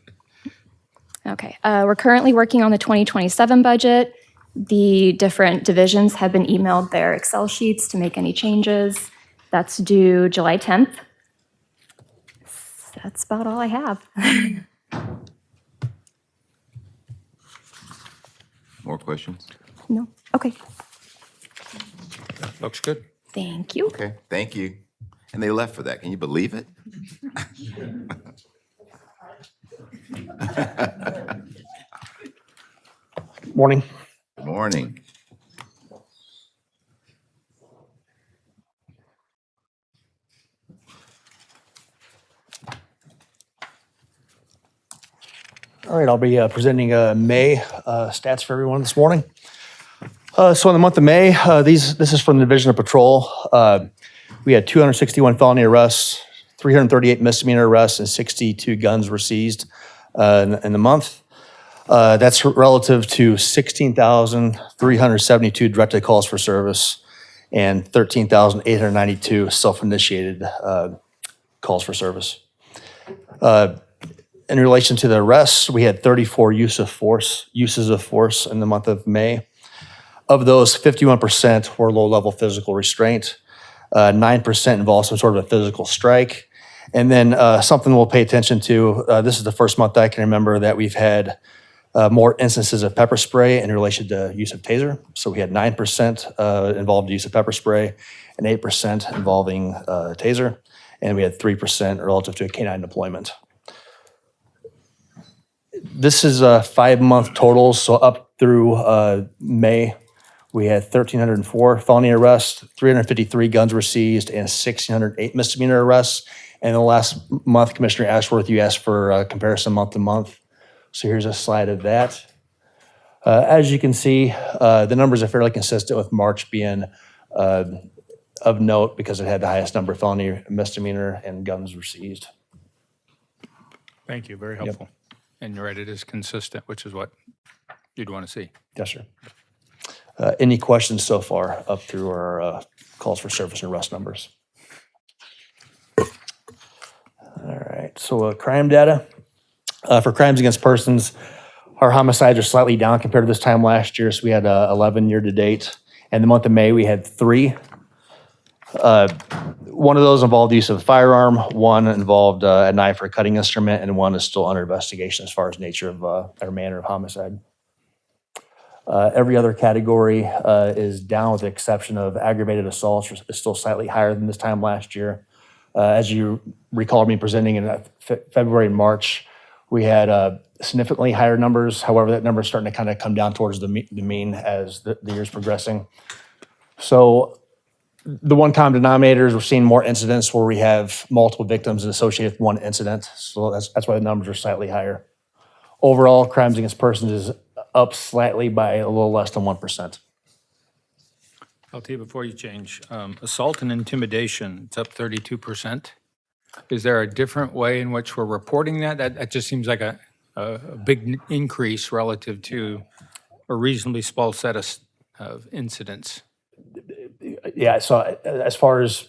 Okay. We're currently working on the 2027 budget. The different divisions have been emailed their Excel sheets to make any changes. That's due July 10th. That's about all I have. More questions? No? Okay. Looks good. Thank you. Okay, thank you. And they left for that. Can you believe it? Morning. Good morning. All right, I'll be presenting May stats for everyone this morning. So in the month of May, this is from the Division of Patrol. We had 261 felony arrests, 338 misdemeanor arrests, and 62 guns were seized in the month. That's relative to 16,372 directed calls for service and 13,892 self-initiated calls for service. In relation to the arrests, we had 34 uses of force in the month of May. Of those, 51% were low-level physical restraint, 9% involved some sort of a physical strike, and then something we'll pay attention to, this is the first month I can remember that we've had more instances of pepper spray in relation to use of taser. So we had 9% involved use of pepper spray and 8% involving taser, and we had 3% relative to a canine deployment. This is 5-month totals, so up through May, we had 1,304 felony arrests, 353 guns were seized, and 1,608 misdemeanor arrests. And the last month, Commissioner Ashworth, you asked for comparison month to month. So here's a slide of that. As you can see, the numbers are fairly consistent with March being of note because it had the highest number of felony, misdemeanor, and guns were seized. Thank you, very helpful. And you're right, it is consistent, which is what you'd want to see. Yes, sir. Any questions so far up through our calls for service and arrest numbers? All right, so crime data. For crimes against persons, our homicides are slightly down compared to this time last year. So we had 11 year to date. And the month of May, we had 3. One of those involved the use of a firearm, one involved a knife or a cutting instrument, and one is still under investigation as far as nature of or manner of homicide. Every other category is down with the exception of aggravated assaults, which is still slightly higher than this time last year. As you recall me presenting in February and March, we had significantly higher numbers. However, that number is starting to kind of come down towards the mean as the year's progressing. So the one common denominator is we're seeing more incidents where we have multiple victims associated with one incident. So that's why the numbers are slightly higher. Overall, crimes against persons is up slightly by a little less than 1%. LT, before you change, assault and intimidation, it's up 32%. Is there a different way in which we're reporting that? That just seems like a big increase relative to a reasonably small set of incidents. Yeah, so as far as,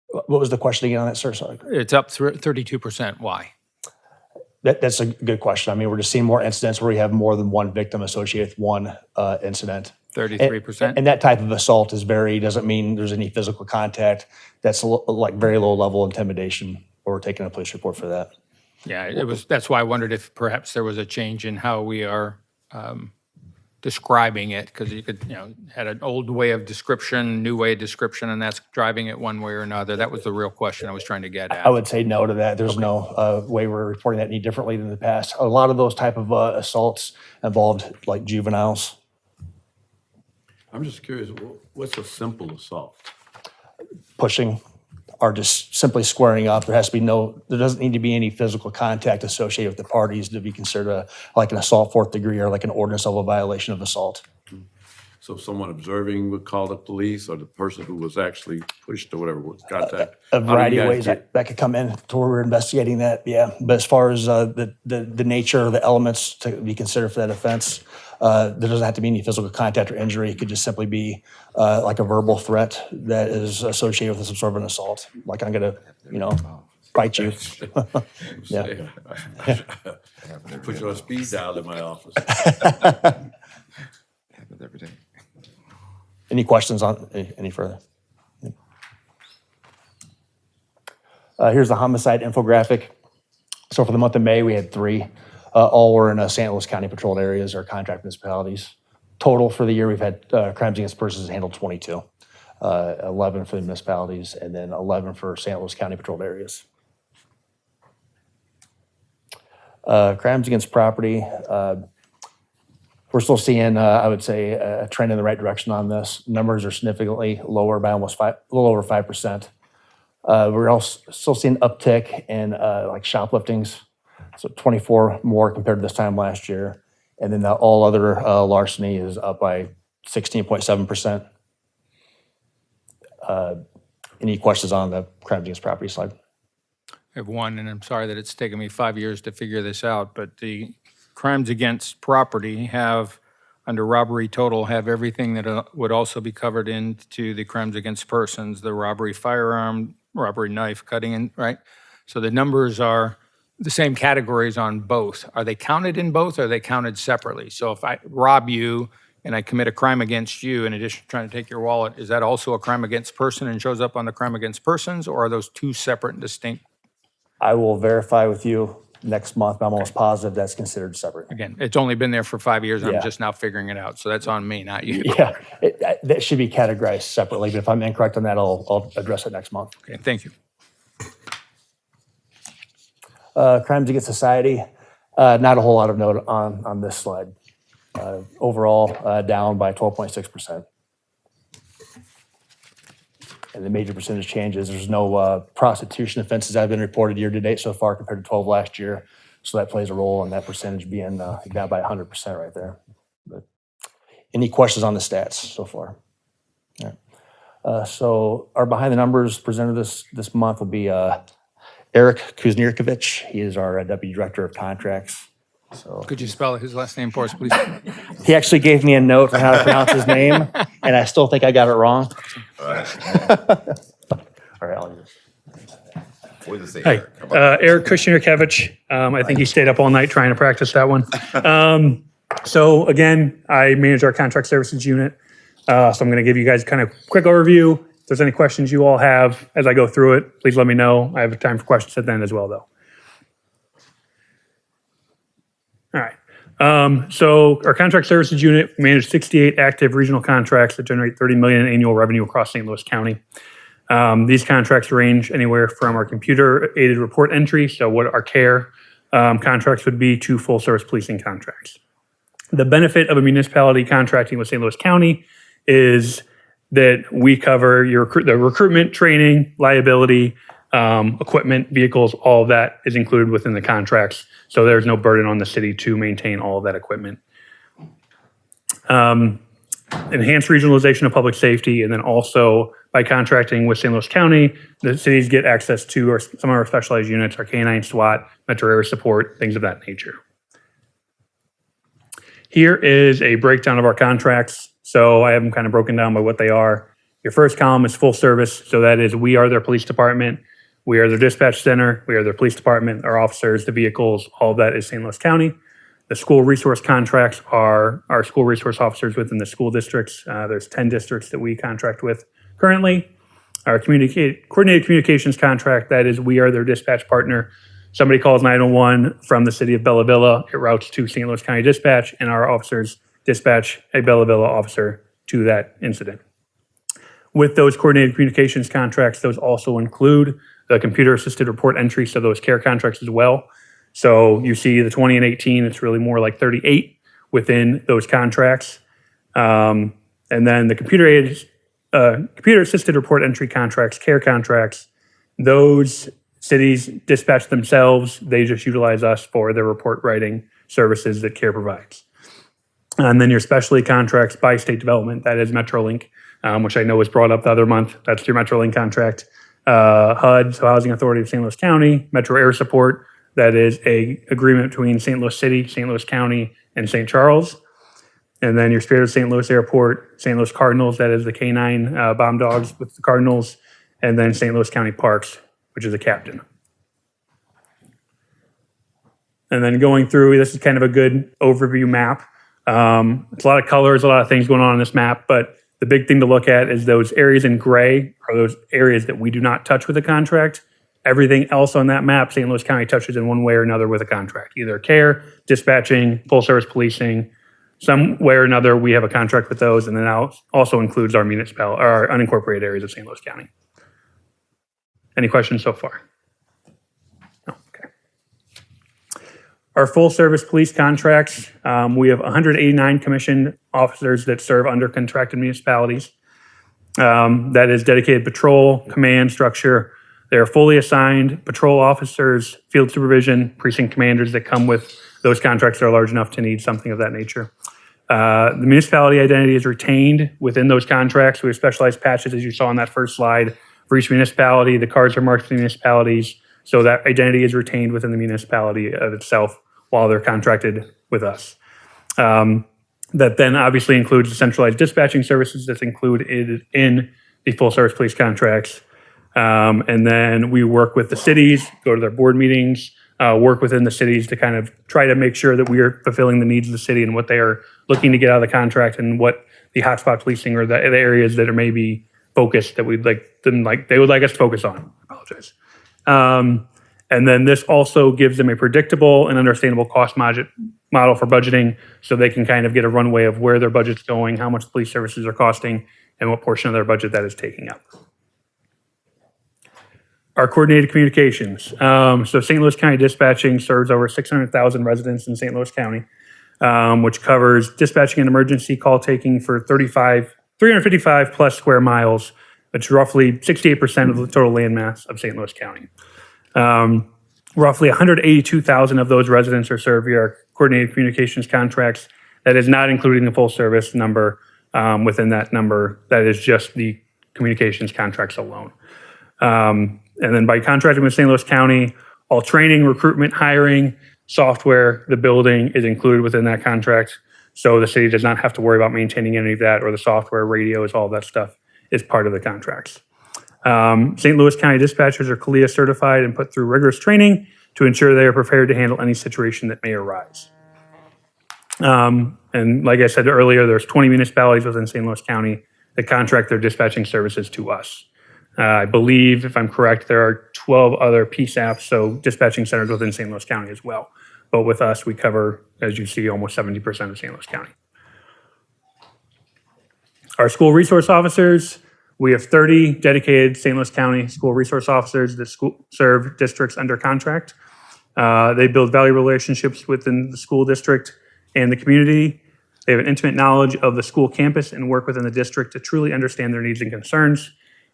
what was the question again on that, sir? Sorry. It's up 32%. Why? That's a good question. I mean, we're just seeing more incidents where we have more than one victim associated with one incident. 33%? And that type of assault is doesn't mean there's any physical contact. That's like very low level intimidation, or we're taking a police report for that. Yeah, that's why I wondered if perhaps there was a change in how we are describing it, because you could, had an old way of description, new way of description, and that's driving it one way or another. That was the real question I was trying to get at. I would say no to that. There's no way we're reporting that any differently than the past. A lot of those type of assaults involved like juveniles. I'm just curious, what's a simple assault? Pushing, or just simply squaring up. There doesn't need to be any physical contact associated with the parties to be considered like an assault 4th degree or like an ordinance level violation of assault. So someone observing would call the police, or the person who was actually pushed or whatever was contact? A variety of ways that could come in to where we're investigating that, yeah. But as far as the nature of the elements to be considered for that offense, there doesn't have to be any physical contact or injury. It could just simply be like a verbal threat that is associated with some sort of an assault. Like, I'm gonna, bite you. Yeah. Put you on speed dial in my office. Happens every day. Any questions on any further? Here's the homicide infographic. So for the month of May, we had 3. All were in St. Louis County patrolled areas or contract municipalities. Total for the year, we've had crimes against persons handled 22. 11 for the municipalities, and then 11 for St. Louis County patrolled areas. Crimes against property, we're still seeing, I would say, a trend in the right direction on this. Numbers are significantly lower by almost a little over 5%. We're also still seeing uptick in like shopliftings, so 24 more compared to this time last year. And then all other larceny is up by 16.7%. Any questions on the crimes against property slide? I have one, and I'm sorry that it's taken me 5 years to figure this out, but the crimes against property have, under robbery total, have everything that would also be covered into the crimes against persons, the robbery firearm, robbery knife, cutting, right? So the numbers are the same categories on both. Are they counted in both, or are they counted separately? So if I rob you and I commit a crime against you, in addition to trying to take your wallet, is that also a crime against person and shows up on the crime against persons, or are those two separate and distinct? I will verify with you next month, but I'm almost positive that's considered separate. Again, it's only been there for 5 years, and Yeah. I'm just now figuring it out, so that's on me, not you. Yeah, that should be categorized separately, but if I'm incorrect on that, I'll address it next month. Okay, thank you. Crimes against society, not a whole lot of note on this slide. Overall, down by 12.6%. And the major percentage changes, there's no prostitution offenses that have been reported year to date so far compared to 12 last year. So that plays a role in that percentage being down by 100% right there. But any questions on the stats so far? All right. So our behind the numbers presented this month will be Eric Kuznierkovich. He is our Deputy Director of Contracts. So Could you spell his last name for us, please? he actually gave me a note on how to pronounce his name, and I still think I got it wrong. All right, I'll use. What does it say? Hi, Eric? How about- Eric Kuznierkovich. I think he stayed up all night trying to practice that one. So again, I manage our contract services unit. So I'm going to give you guys kind of quick overview, If there's any questions you all have as I go through it, please let me know. I have time for questions at the end as well, though. All right. So our contract services unit managed 68 active regional contracts that generate $30 million in annual revenue across St. Louis County. These contracts range anywhere from our computer-aided report entry, so what our CARE contracts would be, to full-service policing contracts. The benefit of a municipality contracting with St. Louis County is that we cover the recruitment, training, liability, equipment, vehicles, all of that is included within the contracts. So there's no burden on the city to maintain all of that equipment. Enhanced regionalization of public safety, and then also by contracting with St. Louis County, the cities get access to some of our specialized units, our K-9 SWAT, Metro Area Support, things of that nature. Here is a breakdown of our contracts. So I have them kind of broken down by what they are. Your first column is full service. So that is, we are their police department. We are their dispatch center. We are their police department, our officers, the vehicles, all of that is St. Louis County. The school resource contracts are our school resource officers within the school districts. There's 10 districts that we contract with currently. Our coordinated communications contract, that is, we are their dispatch partner. Somebody calls 911 from the city of Bella Villa, it routes to St. Louis County Dispatch, and our officers dispatch a Bella Villa officer to that incident. With those coordinated communications contracts, those also include the computer-assisted report entry, so those CARE contracts as well. So you see the 20 and 18, it's really more like 38 within those contracts. And then the computer-assisted report entry contracts, CARE contracts, those cities dispatch themselves. They just utilize us for their report writing services that CARE provides. And then your specialty contracts by state development, that is Metrolink, which I know was brought up the other month. That's your Metrolink contract. HUD, so Housing Authority of St. Louis County, Metro Air Support, that is a agreement between St. Louis City, St. Louis County, and St. Charles. And then your Spirit of St. Louis Airport, St. Louis Cardinals, that is the K-9 bomb dogs with the Cardinals, and then St. Louis County Parks, which is a captain. And then going through, this is kind of a good overview map. It's a lot of colors, a lot of things going on this map, but the big thing to look at is those areas in gray are those areas that we do not touch with a contract. Everything else on that map, St. Louis County touches in one way or another with a contract, either CARE, dispatching, full service policing. Some way or another, we have a contract with those, and then that also includes our our unincorporated areas of St. Louis County. Any questions so far? No, okay. Our full service police contracts, we have 189 commissioned officers that serve under contracted municipalities. That is dedicated patrol, command structure. They're fully assigned patrol officers, field supervision, precinct commanders that come with those contracts that are large enough to need something of that nature. The municipality identity is retained within those contracts. We have specialized patches, as you saw on that first slide, for each municipality. The cards are marked for the municipalities, so that identity is retained within the municipality of itself while they're contracted with us. That then obviously includes the centralized dispatching services that's included in the full service police contracts. And then we work with the cities, go to their board meetings, work within the cities to kind of try to make sure that we are fulfilling the needs of the city and what they are looking to get out of the contract, and what the hotspot policing or the areas that are maybe focused that they would like us to focus on. I apologize. And then this also gives them a predictable and understandable cost model for budgeting, so they can kind of get a runway of where their budget's going, how much police services are costing, and what portion of their budget that is taking up. Our coordinated communications. So St. Louis County Dispatching serves over 600,000 residents in St. Louis County, which covers dispatching and emergency call taking for 355 plus square miles, which is roughly 68% of the total landmass of St. Louis County. Roughly 182,000 of those residents are served via our coordinated communications contracts. That is not including the full service number. Within that number, that is just the communications contracts alone. And then by contracting with St. Louis County, all training, recruitment, hiring, software, the building is included within that contract. So the city does not have to worry about maintaining any of that, or the software, radios, all that stuff is part of the contracts. St. Louis County dispatchers are CALEA certified and put through rigorous training to ensure they are prepared to handle any situation that may arise. And like I said earlier, there's 20 municipalities within St. Louis County that contract their dispatching services to us. I believe, if I'm correct, there are 12 other PSAPs, so dispatching centers within St. Louis County as well. But with us, we cover, as you see, almost 70% of St. Louis County. Our school resource officers, we have 30 dedicated St. Louis County school resource officers that serve districts under contract. They build value relationships within the school district and the community. They have an intimate knowledge of the school campus and work within the district to truly understand their needs and concerns.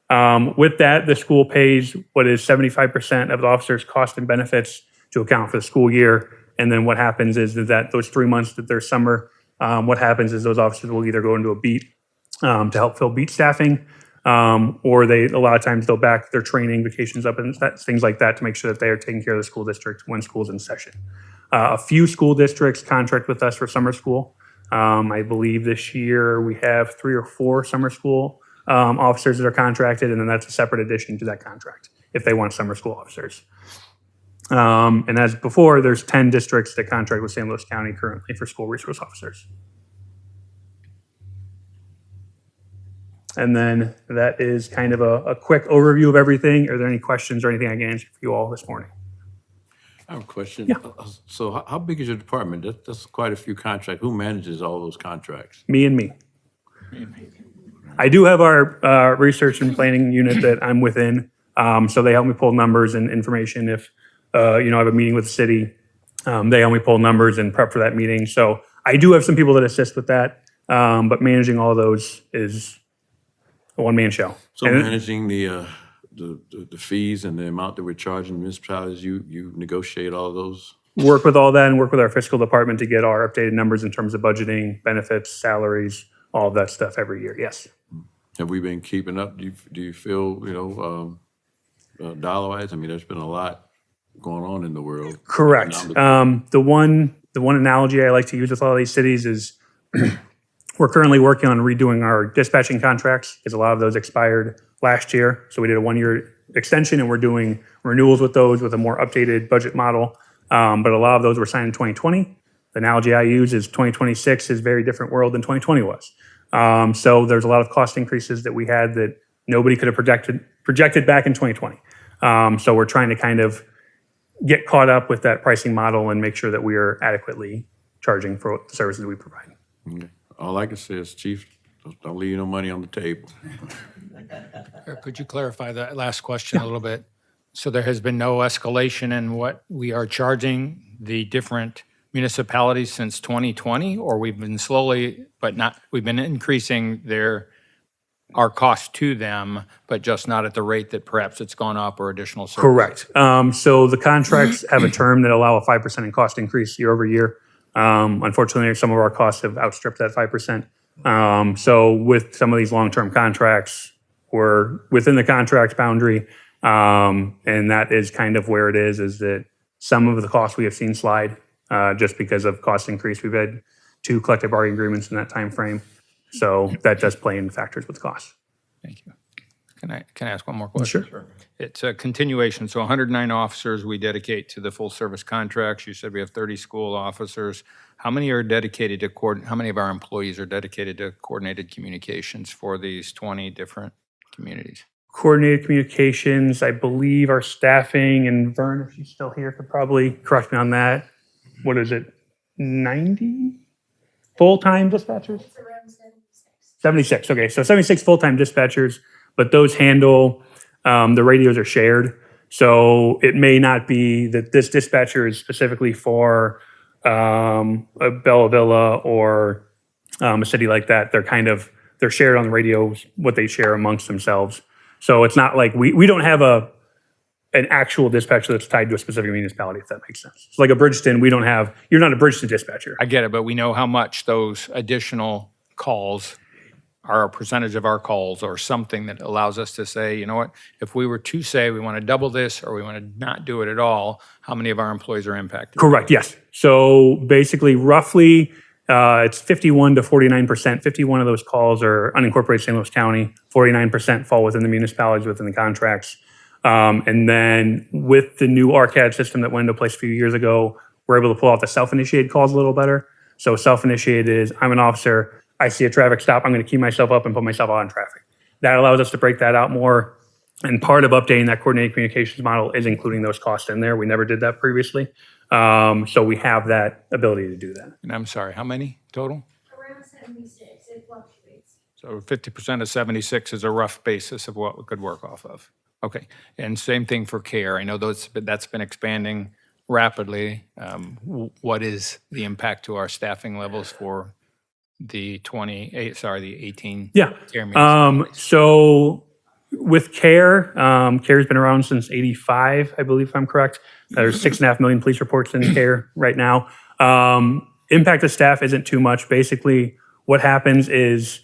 With that, the school pays what is 75% of the officers' cost and benefits to account for the school year. And then what happens is that those 3 months that there's summer, what happens is those officers will either go into a beat to help fill beat staffing, or a lot of times they'll back their training, vacations up, and things like that to make sure that they are taking care of the school district when school's in session. A few school districts contract with us for summer school. I believe this year we have 3 or 4 summer school officers that are contracted, and then that's a separate addition to that contract if they want summer school officers. And as before, there's 10 districts that contract with St. Louis County currently for school resource officers. And then that is kind of a quick overview of everything. Are there any questions or anything I can answer for you all this morning? I have a question. Yeah. So how big is your department? That's quite a few contracts. Who manages all those contracts? Me and me. I do have our research and planning unit that I'm within. So they help me pull numbers and information. If I have a meeting with the city, they help me pull numbers and prep for that meeting. So I do have some people that assist with that, but managing all those is a one-man show. So managing the fees and the amount that we're charging municipalities, you negotiate all those? Work with all that and work with our fiscal department to get our updated numbers in terms of budgeting, benefits, salaries, all of that stuff every year. Yes. Have we been keeping up? Do you feel, dollar-wise? I mean, there's been a lot going on in the world. Correct. The one analogy I like to use with all these cities is we're currently working on redoing our dispatching contracts because a lot of those expired last year. So we did a 1-year extension and we're doing renewals with those with a more updated budget model. But a lot of those were signed in 2020. The analogy I use is 2026 is a very different world than 2020 was. So there's a lot of cost increases that we had that nobody could have projected back in 2020. So we're trying to kind of get caught up with that pricing model and make sure that we are adequately charging for the services we provide. Okay. All I can say is, Chief, don't leave no money on the table. Could you clarify that last question a little bit? So there has been no escalation in what we are charging the different municipalities since 2020, or we've been we've been increasing our cost to them, but just not at the rate that perhaps it's gone up or additional services? Correct. So the contracts have a term that allow a 5% in cost increase year over year. Unfortunately, some of our costs have outstripped that 5%. So with some of these long-term contracts, we're within the contract boundary. And that is kind of where it is that some of the costs we have seen slide just because of cost increase. We've had 2 collective bargaining agreements in that time frame. So that does play in factors with costs. Thank you. Can I ask one more question? Sure. It's a continuation. So 109 officers we dedicate to the full service contracts. You said we have 30 school officers. How many are dedicated to how many of our employees are dedicated to coordinated communications for these 20 different communities? Coordinated communications, I believe our staffing, and Vern, if she's still here, could probably correct me on that. What is it, 90 full-time dispatchers? It's around 76. Okay, so 76 full-time dispatchers, but those handle, the radios are shared. So it may not be that this dispatcher is specifically for a Bella Villa or a city like that. They're shared on the radios, what they share amongst themselves. So it's not like we don't have an actual dispatcher that's tied to a specific municipality, if that makes sense. So like a Bridgeton, you're not a Bridgeton dispatcher. I get it, but we know how much those additional calls are a percentage of our calls or something that allows us to say, you know what, if we were to say we want to double this or we want to not do it at all, how many of our employees are impacted? Correct, yes. So basically, roughly, it's 51 to 49%. 51 of those calls are unincorporated St. Louis County. 49% fall within the municipalities, within the contracts. And then with the new RCAD system that went into place a few years ago, we're able to pull out the self-initiated calls a little better. So self-initiated is, I'm an officer, I see a traffic stop, I'm going to key myself up and put myself out on traffic. That allows us to break that out more. And part of updating that coordinated communications model is including those costs in there. We never did that previously. So we have that ability to do that. And I'm sorry, how many total? Around 76, it fluctuates. So 50% of 76 is a rough basis of what we could work off of. Okay, and same thing for CARE. I know that's been expanding rapidly. What is the impact to our staffing levels for the 18 Yeah. CARE municipalities? So with CARE, CARE's been around since 85, I believe if I'm correct. There's 6.5 million police reports in CARE right now. Impact of staff isn't too much. Basically, what happens is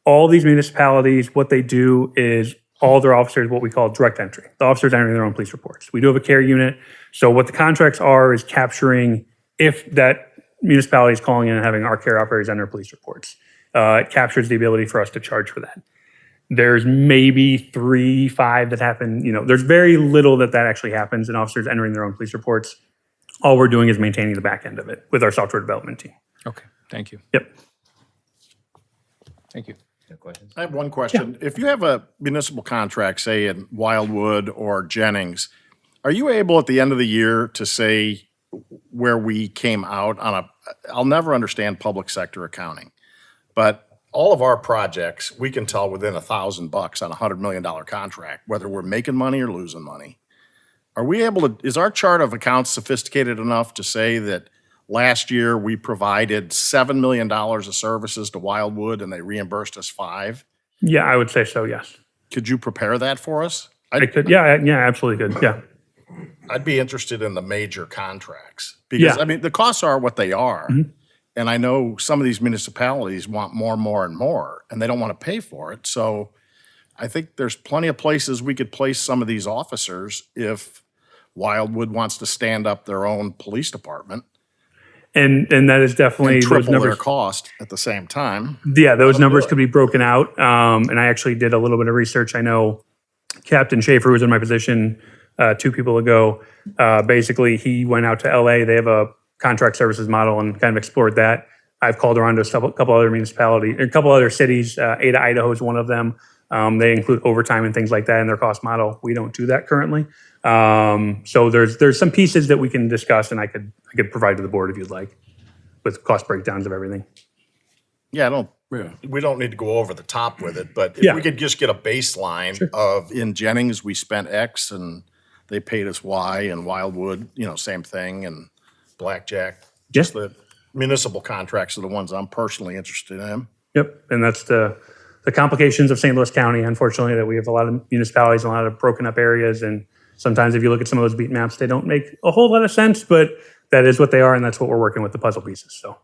all these municipalities, what they do is all their officers, what we call direct entry. The officers entering their own police reports. We do have a CARE unit. So what the contracts are is capturing if that municipality is calling in and having our CARE operators enter police reports. It captures the ability for us to charge for that. There's maybe 3, 5 that happen. There's very little that actually happens in officers entering their own police reports. All we're doing is maintaining the back end of it with our software development team. Okay, thank you. Yep. Thank you. I have one question. If you have a municipal contract, say in Wildwood or Jennings, are you able at the end of the year to say where we came out on I'll never understand public sector accounting, but all of our projects, we can tell within $1,000 on a $100 million contract, whether we're making money or losing money. Are we able to, is our chart of accounts sophisticated enough to say that last year we provided $7 million of services to Wildwood and they reimbursed us $5 million? Yeah, I would say so, yes. Could you prepare that for us? I could. Yeah, absolutely could. Yeah. I'd be interested in the major contracts because, Yeah. I mean, the costs are what they are. Mhm. And I know some of these municipalities want more and more and more, and they don't want to pay for it. So I think there's plenty of places we could place some of these officers if Wildwood wants to stand up their own police department And that is definitely and those triple their numbers. cost at the same time. Yeah, those Let 'em numbers do it. could be broken out. And I actually did a little bit of research. I know Captain Schaefer, who was in my position 2 people ago, basically he went out to LA. They have a contract services model and kind of explored that. I've called around to a couple other municipalities, a couple other cities. Ada, Idaho is one of them. They include overtime and things like that in their cost model. We don't do that currently. So there's some pieces that we can discuss, and I could provide to the board if you'd like, with cost breakdowns of everything. Yeah, we don't need to go over the top with it, but if Yeah. we could just get a baseline of in Jennings, we spent X and they paid us Y, and Wildwood, same thing, and Blackjack. Just the municipal contracts are the ones I'm personally interested in. Yep, and that's the complications of St. Louis County, unfortunately, that we have a lot of municipalities, a lot of broken up areas, and sometimes if you look at some of those beat maps, they don't make a whole lot of sense, but that is what they are, and that's what we're working with, the puzzle pieces, so.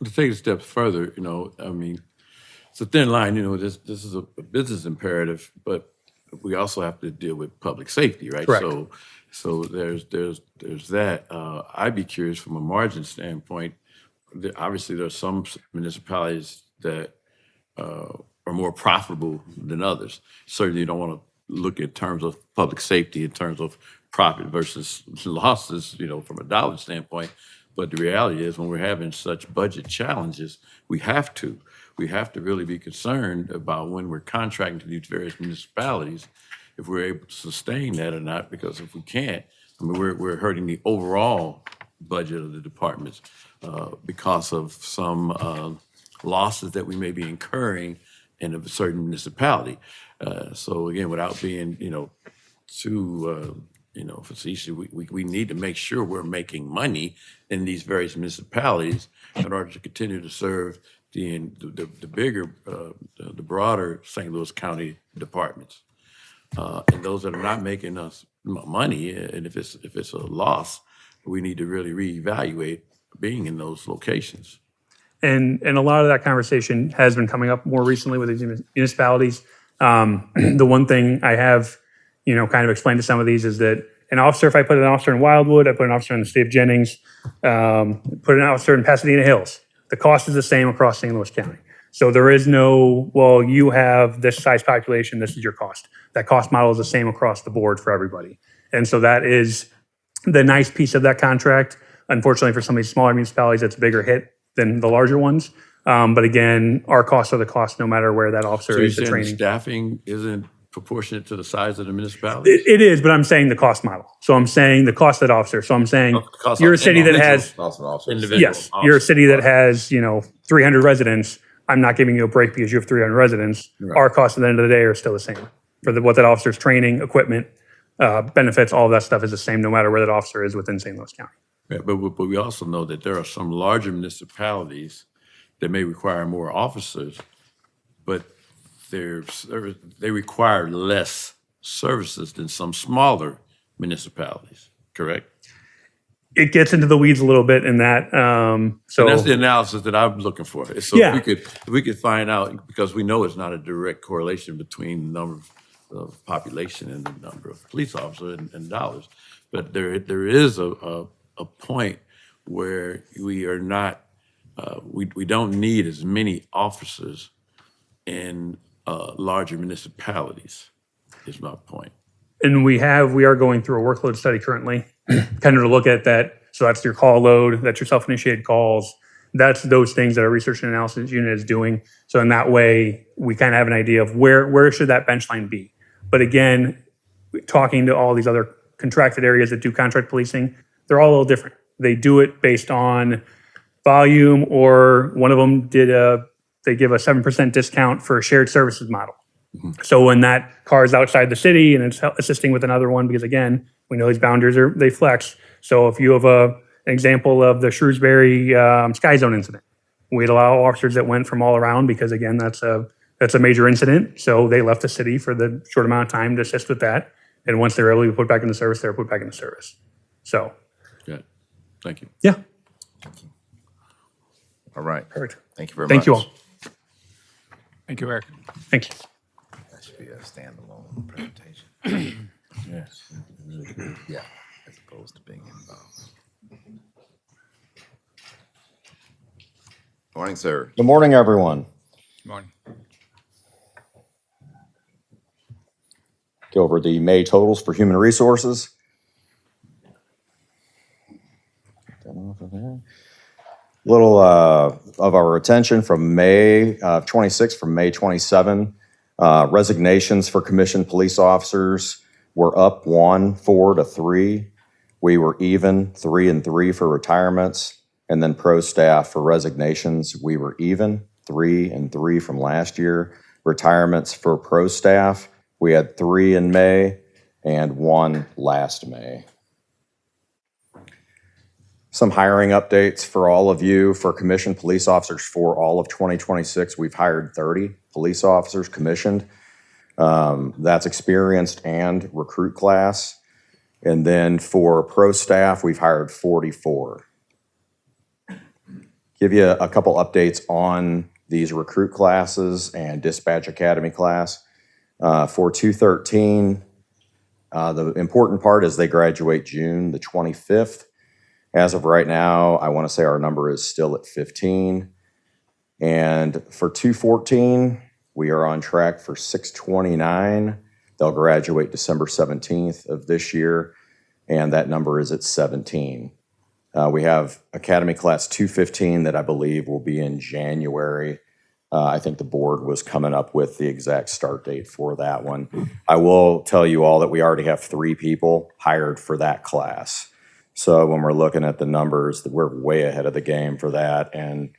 To take a step further, I mean, it's a thin line, this is a business imperative, but we also have to deal with public safety, right? Correct. So there's that. I'd be curious from a margin standpoint. Obviously, there are some municipalities that are more profitable than others. Certainly, you don't want to look in terms of public safety, in terms of profit versus losses, from a dollar standpoint. But the reality is when we're having such budget challenges, we have to really be concerned about when we're contracting to these various municipalities, if we're able to sustain that or not, because if we can't, we're hurting the overall budget of the departments because of some losses that we may be incurring in a certain municipality. So again, without being, too, facetious, we need to make sure we're making money in these various municipalities in order to continue to serve the bigger, the broader St. Louis County departments. And those that are not making us money, and if it's a loss, we need to really reevaluate being in those locations. And a lot of that conversation has been coming up more recently with these municipalities. The one thing I have, kind of explained to some of these is that if I put an officer in Wildwood, I put an officer in the state of Jennings, put an officer in Pasadena Hills, the cost is the same across St. Louis County. So there is no, well, you have this size population, this is your cost. That cost model is the same across the board for everybody. And so that is the nice piece of that contract. Unfortunately, for some of these smaller municipalities, that's a bigger hit than the larger ones. But again, our costs are the cost no matter where that officer So you're is, the saying the training. staffing isn't proportionate to the size of the municipality? It is, but I'm saying the cost model. So I'm saying the cost of that officer. So I'm saying you're a city that has, yes, you're a city that has, 300 residents. I'm not giving you a break because you have 300 residents. Right. Our costs at the end of the day are still the same. For what that officer's training, equipment, benefits, all of that stuff is the same no matter where that officer is within St. Louis County. Yeah, but we also know that there are some larger municipalities that may require more officers, but they require less services than some smaller municipalities, correct? It gets into the weeds a little bit in that. So And that's the analysis that I'm looking for. So Yeah. if we could find out, because we know it's not a direct correlation between the number of population and the number of police officers and dollars, but there is a point where we are not, we don't need as many officers in larger municipalities, is my point. And we are going through a workload study currently, kind of to look at that. So that's your call load, that's your self-initiated calls. That's those things that our research and analysis unit is doing. So in that way, we kind of have an idea of where should that bench line be. But again, talking to all these other contracted areas that do contract policing, they're all a little different. They do it based on volume, or one of them they give a 7% discount for a shared services model. So when that car is outside the city and it's assisting with another one, because again, we know these boundaries they flex. So if you have an example of the Shrewsbury Sky Zone incident, we'd allow officers that went from all around because again, that's a major incident. So they left the city for the short amount of time to assist with that. And once they're able to be put back into service, they're put back into service. So. Good. Thank you. Yeah. All right. Perfect. Thank you very much. Thank you all. Thank you, Eric. Thank you. That should be a standalone presentation. Yes. Yeah, as opposed to being involved. Morning, sir. Good morning, everyone. Good morning. Go over the May totals for human resources. Little of our retention from May 26 from May 27. Resignations for commissioned police officers were up 4 to 3. We were even 3 and 3 for retirements. And then pro staff for resignations, we were even 3 and 3 from last year. Retirements for pro staff, we had 3 in May and 1 last May. Some hiring updates for all of you. For commissioned police officers for all of 2026, we've hired 30 police officers commissioned. That's experienced and recruit class. And then for pro staff, we've hired 44. Give you a couple updates on these recruit classes and dispatch academy class. For 213, the important part is they graduate June the 25th. As of right now, I want to say our number is still at 15. And for 214, we are on track for 629. They'll graduate December 17th of this year, and that number is at 17. We have Academy Class 215 that I believe will be in January. I think the board was coming up with the exact start date for that one. I will tell you all that we already have 3 people hired for that class. So when we're looking at the numbers, we're way ahead of the game for that, and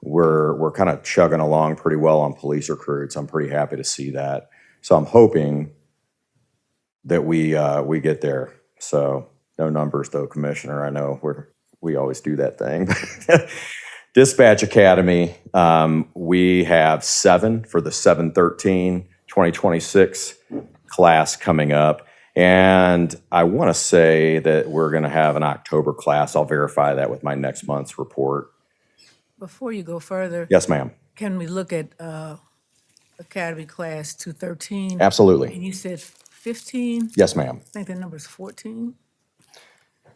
we're kind of chugging along pretty well on police recruits. I'm pretty happy to see that. So I'm hoping that we get there. So no numbers though, Commissioner. I know we always do that thing. Dispatch Academy, we have 7 for the 713 2026 class coming up. And I want to say that we're going to have an October class. I'll verify that with my next month's report. Before you go further. Yes, ma'am. Can we look at Academy Class 213? Absolutely. And you said 15? Yes, ma'am. I think the number's 14.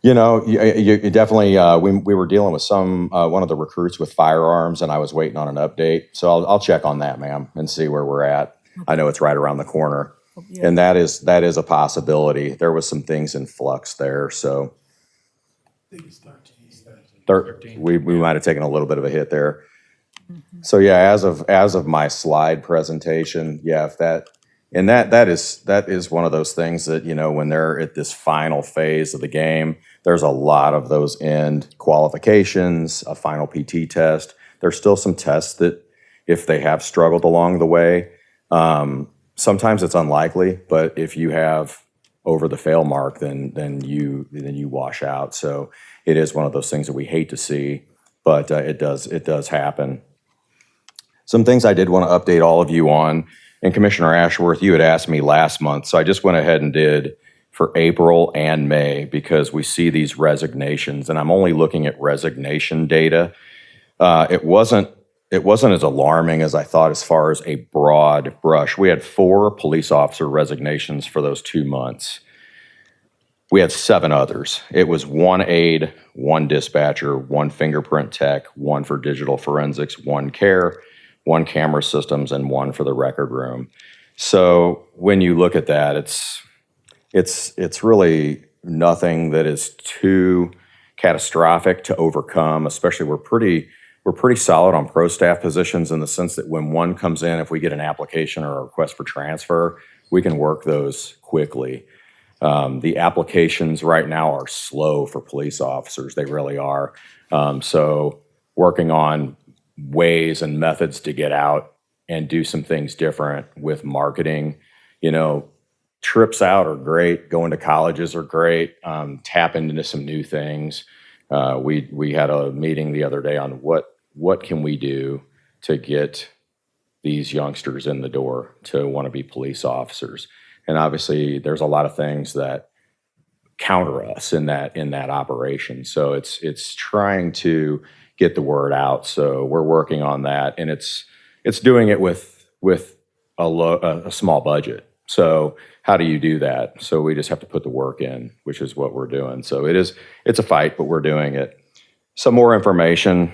You know, you definitely, we were dealing with one of the recruits with firearms, and I was waiting on an update. So I'll check on that, ma'am, and see where we're at. Okay. I know it's right around the corner. Yeah. And that is a possibility. There was some things in flux there, so. I think it's 13. We might have taken a little bit of a hit there. So yeah, as of my slide presentation, yeah, if that is one of those things that, you know, when they're at this final phase of the game, there's a lot of those end qualifications, a final PT test. There's still some tests that if they have struggled along the way, sometimes it's unlikely, but if you have over the fail mark, then you wash out. So it is one of those things that we hate to see, but it does happen. Some things I did want to update all of you on, and Commissioner Ashworth, you had asked me last month, so I just went ahead and did for April and May because we see these resignations, and I'm only looking at resignation data. It wasn't as alarming as I thought as far as a broad brush. We had 4 police officer resignations for those 2 months. We had 7 others. It was 1 aide, 1 dispatcher, 1 fingerprint tech, 1 for digital forensics, 1 care, 1 camera systems, and 1 for the record room. So when you look at that, it's really nothing that is too catastrophic to overcome. Especially we're pretty solid on pro staff positions in the sense that when one comes in, if we get an application or a request for transfer, we can work those quickly. The applications right now are slow for police officers. They really are. So working on ways and methods to get out and do some things different with marketing. You know, trips out are great. Going to colleges are great. Tapping into some new things. We had a meeting the other day on what can we do to get these youngsters in the door to want to be police officers. And obviously, there's a lot of things that counter us in that operation. So it's trying to get the word out. So we're working on that, and it's doing it with a small budget. So how do you do that? So we just have to put the work in, which is what we're doing. So it's a fight, but we're doing it. Some more information.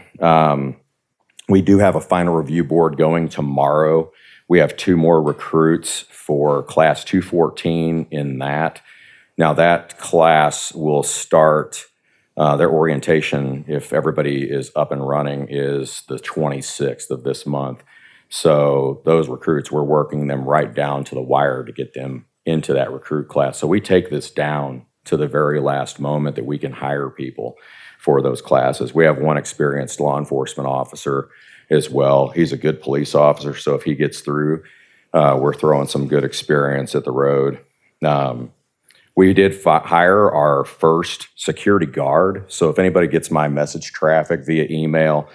We do have a final review board going tomorrow. We have 2 more recruits for class 214 in that. Now that class will start their orientation, if everybody is up and running, is the 26th of this month. So those recruits, we're working them right down to the wire to get them into that recruit class. So we take this down to the very last moment that we can hire people for those classes. We have 1 experienced law enforcement officer as well. He's a good police officer, so if he gets through, we're throwing some good experience at the road. We did hire our first security guard. So if anybody gets my message traffic via email,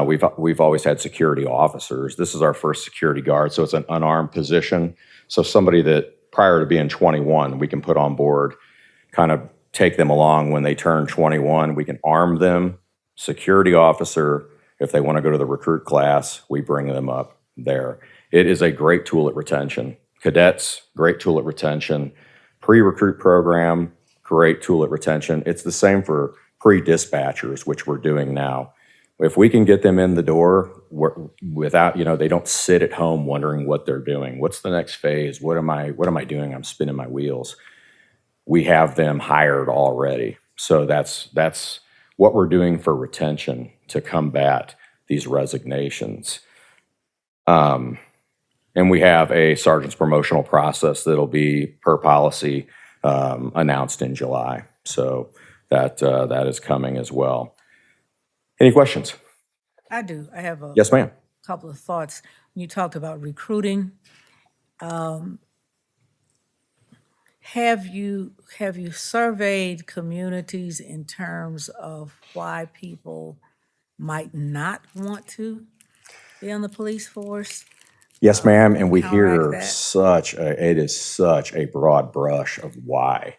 we've always had security officers. This is our first security guard, so it's an unarmed position. So somebody that prior to being 21, we can put on board, kind of take them along when they turn 21. We can arm them, security officer. If they want to go to the recruit class, we bring them up there. It is a great tool at retention. Cadets, great tool at retention. Pre-recruit program, great tool at retention. It's the same for pre-dispatchers, which we're doing now. If we can get them in the door without, they don't sit at home wondering what they're doing. What's the next phase? What am I doing? I'm spinning my wheels. We have them hired already. So that's what we're doing for retention to combat these resignations. And we have a sergeant's promotional process that'll be per policy announced in July. So that is coming as well. Any questions? I do. I have a Yes, ma'am. couple of thoughts. When you talked about recruiting, have you surveyed communities in terms of why people might not want to be on the police force? Yes, ma'am. And we hear counteract that? it is such a broad brush of why.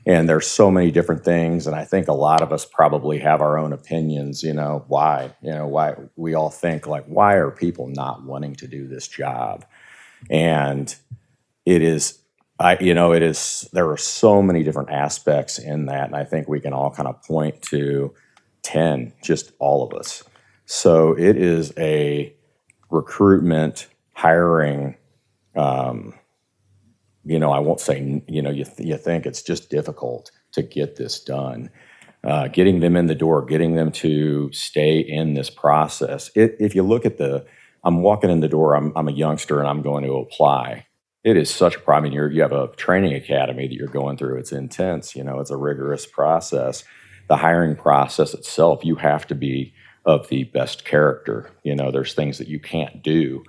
And there's so many different things. And I think a lot of us probably have our own opinions, why, why we all think like, why are people not wanting to do this job? And there are so many different aspects in that. And I think we can all kind of point to 10, just all of us. So it is a recruitment, hiring, I won't say, you think it's just difficult to get this done. getting them in the door, getting them to stay in this process. If you look at I'm walking in the door, I'm a youngster and I'm going to apply. It is such a problem. You have a training academy that you're going through. It's intense, it's a rigorous process. The hiring process itself, you have to be of the best character. There's things that you can't do,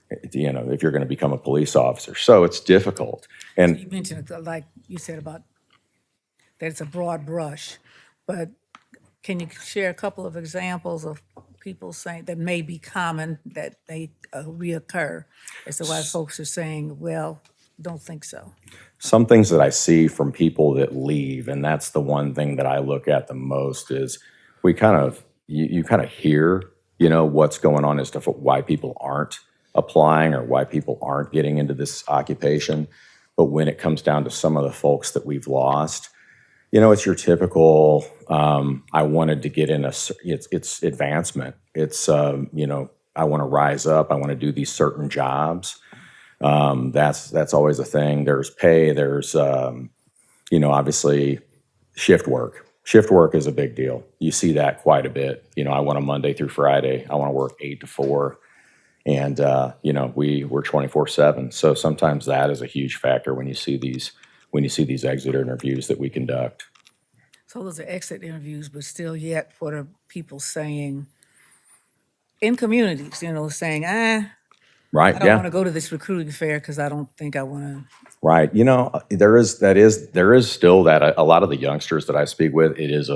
if you're going to become a police officer. So it's difficult. And You mentioned, like you said about that it's a broad brush, but can you share a couple of examples of people saying that may be common, that they reoccur, as to why folks are saying, well, don't think so? some things that I see from people that leave, and that's the one thing that I look at the most, is we kind of, you kind of hear, what's going on as to why people aren't applying or why people aren't getting into this occupation. But when it comes down to some of the folks that we've lost, it's your typical, I wanted to get in it's advancement. It's, I want to rise up. I want to do these certain jobs. That's always a thing. There's pay, there's, obviously shift work. Shift work is a big deal. You see that quite a bit. I want a Monday through Friday. I want to work 8 to 4. And, we're 24/7. So sometimes that is a huge factor when you see these exit interviews that we conduct. So those are exit interviews, but still yet, what are people saying in communities, saying, Right. I don't Yeah. want to go to this recruiting fair because I don't think I want to. Right. There is still that a lot of the youngsters that I speak with, it is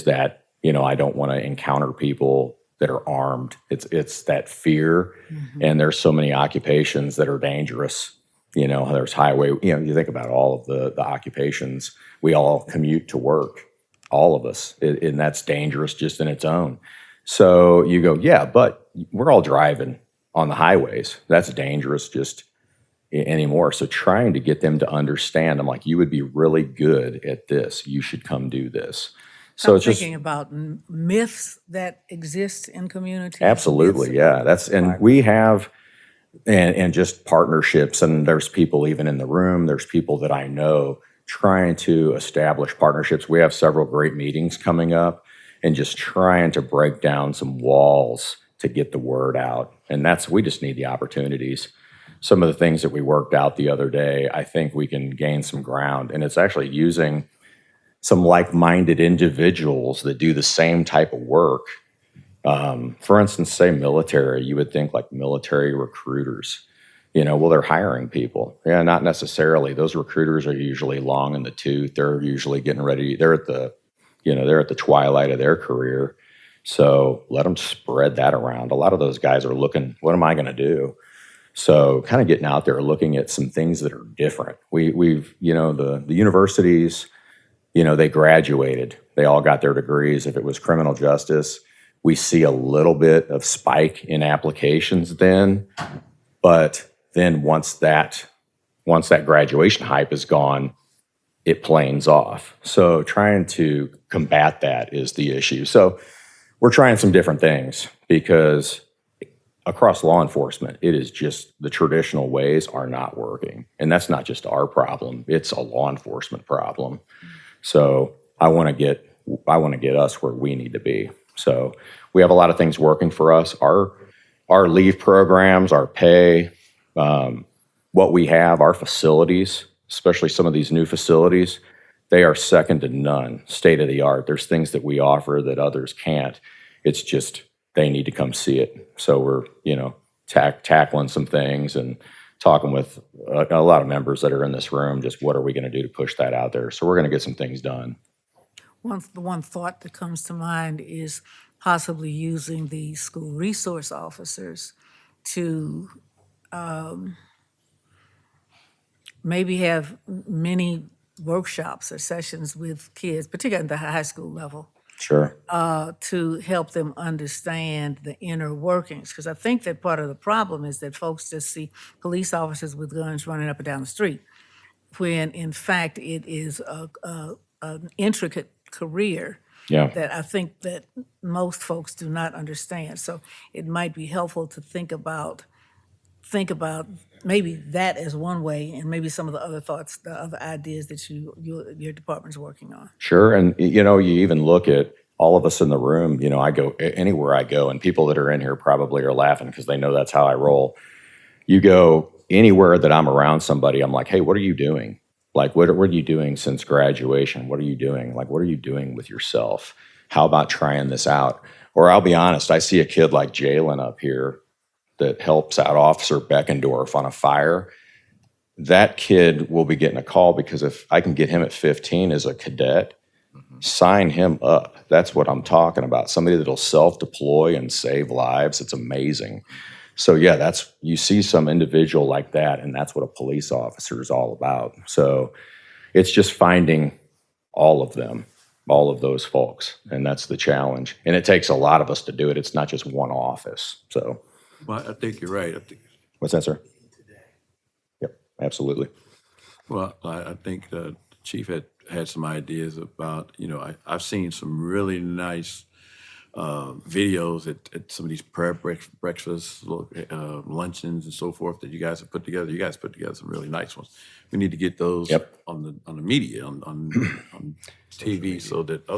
that, I don't want to encounter people that are armed. It's that fear. And there's so many occupations that are dangerous. There's highway, you think about all of the occupations, we all commute to work, all of us, and that's dangerous just in its own. So you go, yeah, but we're all driving on the highways. That's dangerous just anymore. So trying to get them to understand, I'm like, you would be really good at this. You should come do this. So I'm it's just thinking about myths that exist in communities. absolutely, yeah. We have, and just partnerships. And there's people even in the room. There's people that I know trying to establish partnerships. We have several great meetings coming up, and just trying to break down some walls to get the word out. And we just need the opportunities. Some of the things that we worked out the other day, I think we can gain some ground. And it's actually using some like-minded individuals that do the same type of work. For instance, say military, you would think like military recruiters. Well, they're hiring people. Yeah, not necessarily. Those recruiters are usually long in the tooth. They're usually getting ready. They're at the twilight of their career. So let them spread that around. A lot of those guys are looking, what am I going to do? So kind of getting out there, looking at some things that are different. We've the universities, they graduated. They all got their degrees. If it was criminal justice, we see a little bit of spike in applications then. But then once that graduation hype is gone, it planes off. So trying to combat that is the issue. So we're trying some different things, because across law enforcement, it is just the traditional ways are not working. And that's not just our problem. It's a law enforcement problem. So I want to get us where we need to be. So we have a lot of things working for us. Our leave programs, our pay, what we have, our facilities, especially some of these new facilities, they are second to none, state of the art. There's things that we offer that others can't. It's just they need to come see it. So we're, tackling some things and talking with a lot of members that are in this room, just what are we going to do to push that out there? So we're going to get some things done. The one thought that comes to mind is possibly using the school resource officers to maybe have many workshops or sessions with kids, particularly at the high school level, Sure. to help them understand the inner workings. Because I think that part of the problem is that folks just see police officers with guns running up and down the street, when in fact it is an intricate career Yeah. that I think that most folks do not understand. So it might be helpful to think about think about maybe that as one way, and maybe some of the other thoughts, the other ideas that your department's working on. Sure. And, you even look at all of us in the room, I go anywhere I go, and people that are in here probably are laughing because they know that's how I roll. You go anywhere that I'm around somebody, I'm like, hey, what are you doing? Like, what are you doing since graduation? What are you doing? Like, what are you doing with yourself? How about trying this out? Or I'll be honest, I see a kid like Jalen up here that helps out Officer Beckendorf on a fire. That kid will be getting a call because if I can get him at 15 as a cadet, sign him up. That's what I'm talking about. Somebody that'll self-deploy and save lives. It's amazing. So yeah, you see some individual like that, and that's what a police officer is all about. So it's just finding all of them, all of those folks, and that's the challenge. And it takes a lot of us to do it. It's not just one office. So Well, I think you're right. what's that, sir? Yep, absolutely. Well, I think the chief had some ideas about, I've seen some really nice videos at some of these prayer breakfasts, luncheons and so forth that you guys have put together. You guys put together some really nice ones. We need to get those on the media, on TV, so that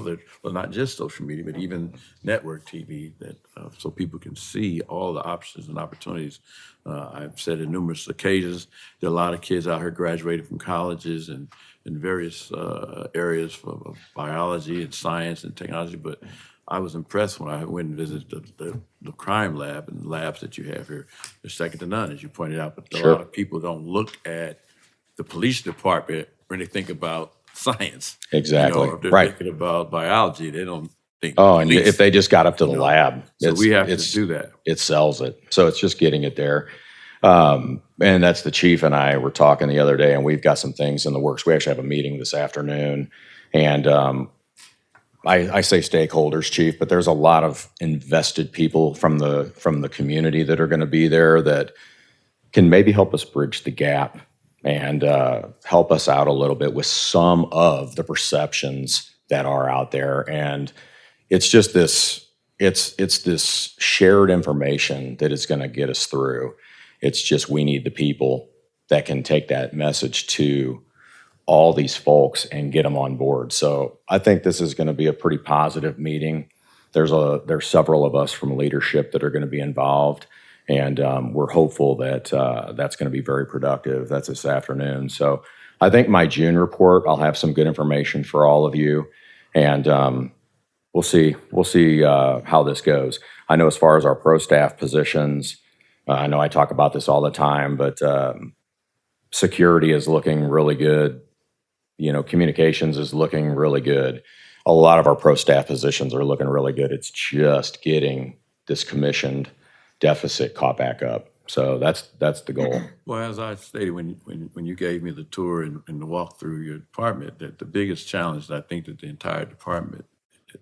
not just social media, but even network TV, that so people can see all the options and opportunities. I've said on numerous occasions, there are a lot of kids out here graduating from colleges and in various areas of biology and science and technology, but I was impressed when I went and visited the crime lab and the labs that you have here. They're second to none, as you pointed out, but a lot of people don't look at the police department when they think about science. Exactly. If they're Right. thinking about biology, they don't think Oh, and police. if they just got up to the lab, So we have to it's- do that. It sells it. So it's just getting it there. And that's the chief and I were talking the other day, and we've got some things in the works. We actually have a meeting this afternoon, and I say stakeholders, chief, but there's a lot of invested people from the community that are going to be there that can maybe help us bridge the gap and help us out a little bit with some of the perceptions that are out there. And it's just this, it's this shared information that is going to get us through. It's just we need the people that can take that message to all these folks and get them on board. So I think this is going to be a pretty positive meeting. There's several of us from leadership that are going to be involved, and we're hopeful that that's going to be very productive. That's this afternoon. So I think my June report, I'll have some good information for all of you, and we'll see how this goes. I know as far as our pro staff positions, I know I talk about this all the time, but security is looking really good. Communications is looking really good. A lot of our pro staff positions are looking really good. It's just getting this commissioned deficit caught back up. So that's the goal. Well, as I stated when you gave me the tour and the walk through your department, that the biggest challenge that I think that the entire department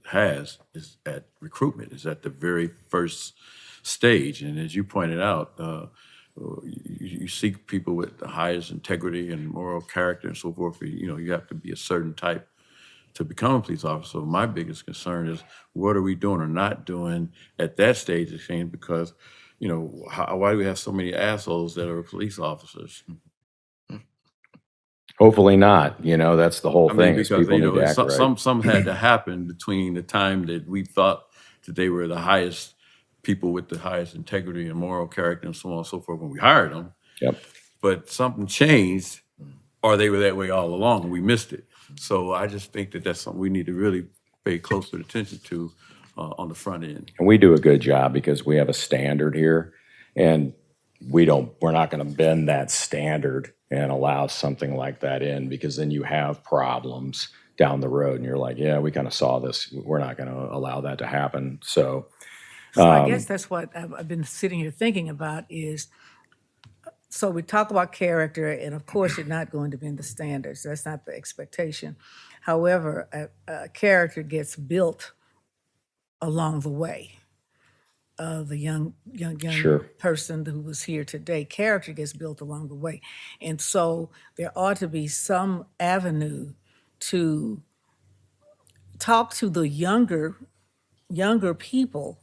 has is at recruitment, is at the very first stage. And as you pointed out, you seek people with the highest integrity and moral character and so forth. You have to be a certain type to become a police officer. So my biggest concern is what are we doing or not doing at that stage of things? Because, why do we have so many assholes that are police officers? Hopefully not. That's the whole thing. is Because people need to act right. some had to happen between the time that we thought that they were the highest people with the highest integrity and moral character and so on and so forth when we hired them. Yep. But something changed, or they were that way all along and we missed it. So I just think that that's something we need to really pay closer attention to on the front end. And we do a good job because we have a standard here, and we're not going to bend that standard and allow something like that in, because then you have problems down the road and you're like, yeah, we kind of saw this. We're not going to allow that to happen. So I guess that's what I've been sitting here thinking about is, so we talk about character, and of course, you're not going to bend the standards. That's not the expectation. However, a character gets built along the way. The young Sure. person who was here today, character gets built along the way. And so there ought to be some avenue to talk to the younger people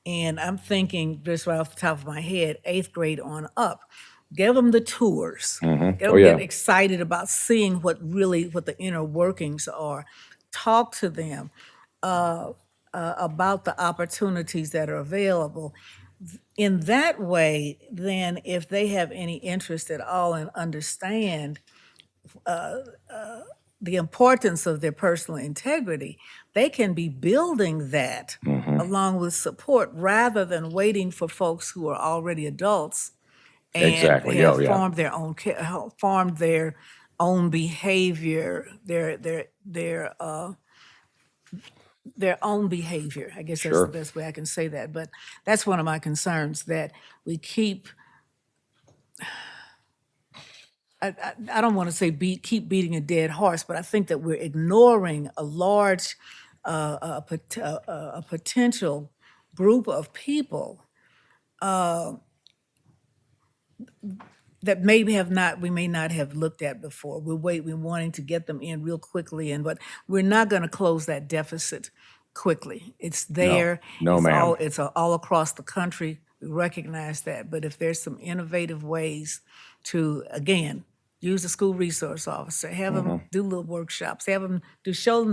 And I'm thinking, just right off the top of my head, 8th grade on up. Give them the tours. Mhm. Get Oh, them yeah. get excited about seeing what the inner workings are. Talk to them about the opportunities that are available. In that way, then if they have any interest at all and understand the importance of their personal integrity, they can be building that Mhm. along with support rather than waiting for folks who are already adults and Exactly. have Oh, yeah. formed their own behavior, their own behavior. I guess that's Sure. the best way I can say that. But that's one of my concerns, that we keep, I don't want to say keep beating a dead horse, but I think that we're ignoring a large, a potential group of people that we may not have looked at before. We're wanting to get them in real quickly, but we're not going to close that deficit quickly. It's there. No, ma'am. It's all across the country. We recognize that. But if there's some innovative ways to, again, use the school resource officer, have them do little workshops, show them the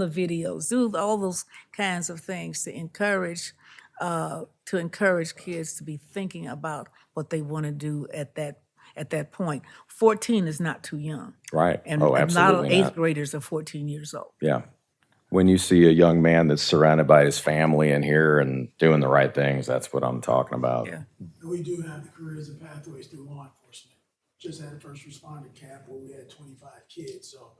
videos, do all those kinds of things to encourage kids to be thinking about what they want to do at that point. 14 is not too young. Right. And Oh, a lot of absolutely 8th not. graders are 14 years old. Yeah. When you see a young man that's surrounded by his family in here and doing the right things, that's what I'm talking about. Yeah. We do have the careers and pathways through law enforcement. Just had a first responder camp where we had 25 kids. So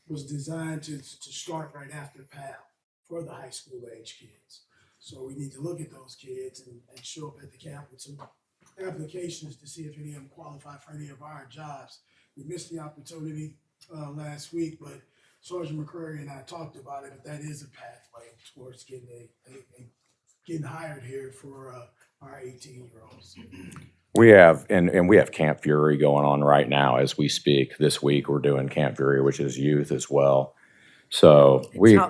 was designed to start right after PAL for the high school age kids. So we need to look at those kids and show up at the camp with some applications to see if any of them qualify for any of our jobs. We missed the opportunity last week, but Sergeant McCrary and I talked about it, but that is a pathway towards getting hired here for our 18-year-olds. We have, and we have Camp Fury going on right now as we speak. This week, we're doing Camp Fury, which is youth as well. So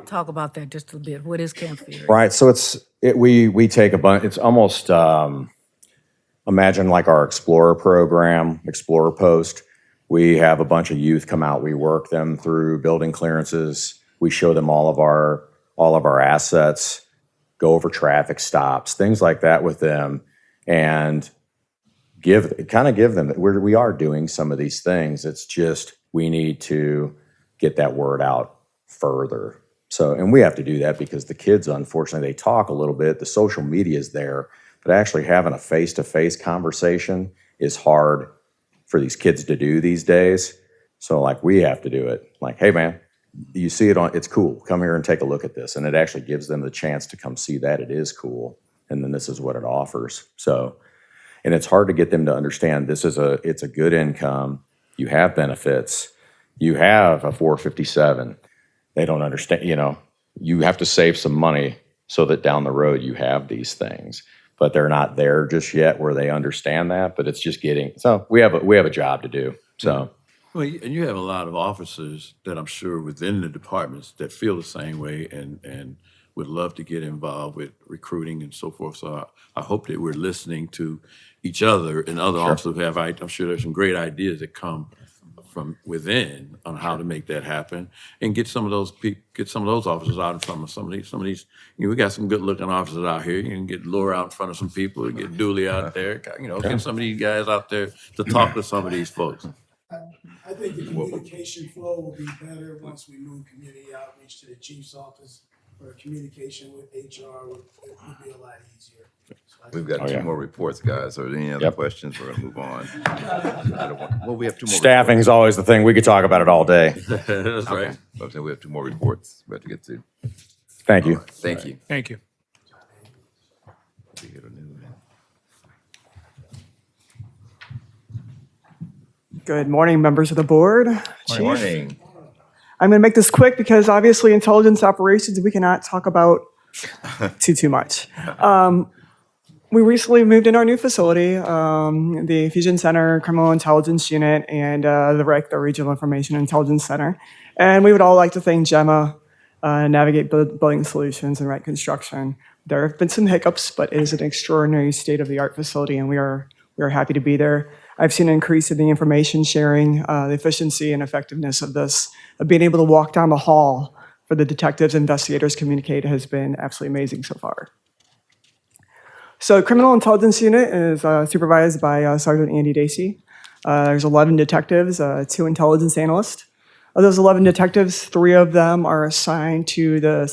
Talk about that just a bit. What is Camp Fury? right. So we take a bunch. It's almost imagine like our Explorer program, Explorer Post. We have a bunch of youth come out. We work them through building clearances. We show them all of our assets, go over traffic stops, things like that with them, and give them. We are doing some of these things. It's just we need to get that word out further. So, and we have to do that because the kids, unfortunately, they talk a little bit. The social media is there, but actually having a face-to-face conversation is hard for these kids to do these days. So like we have to do it. Like, hey man, you see it it's cool. Come here and take a look at this. And it actually gives them the chance to come see that it is cool. And then this is what it offers. So, and it's hard to get them to understand it's a good income. You have benefits. You have a 457. They don't understand, you have to save some money so that down the road you have these things. But they're not there just yet where they understand that, but it's just so we have a job to do. So Well, and you have a lot of officers that I'm sure within the departments that feel the same way and would love to get involved with recruiting and so forth. So I hope that we're listening to each other and other officers who have, I'm sure there's some great ideas that come from within on how to make that happen and get some of those officers out in front of some of these, we got some good looking officers out here. You can get Laura out in front of some people, get Dooley out there, get some of these guys out there to talk to some of these folks. I think the communication flow will be better once we move community outreach to the chief's office, or communication with HR would be a lot easier. We've got two more reports, guys. Are there any other questions? We're gonna move on. We have two more. staffing is always the thing. We could talk about it all day. That's right. Okay. We have two more reports we have to get to. Thank you. Thank you. Thank you. Good morning, members of the board. Chief. Morning. I'm going to make this quick because obviously intelligence operations, we cannot talk about too much. We recently moved in our new facility, the Fusion Center Criminal Intelligence Unit and the RIC, the Regional Information Intelligence Center. And we would all like to thank Gemma, Navigate Building Solutions and RIC Construction There have been some hiccups, but it is an extraordinary state-of-the-art facility, and we are happy to be there. I've seen an increase in the information sharing, the efficiency and effectiveness of this, of being able to walk down the hall for the detectives, investigators communicate has been absolutely amazing so far. So Criminal Intelligence Unit is supervised by Sergeant Andy Dacey. There's 11 detectives, 2 intelligence analysts. Of those 11 detectives, 3 of them are assigned to the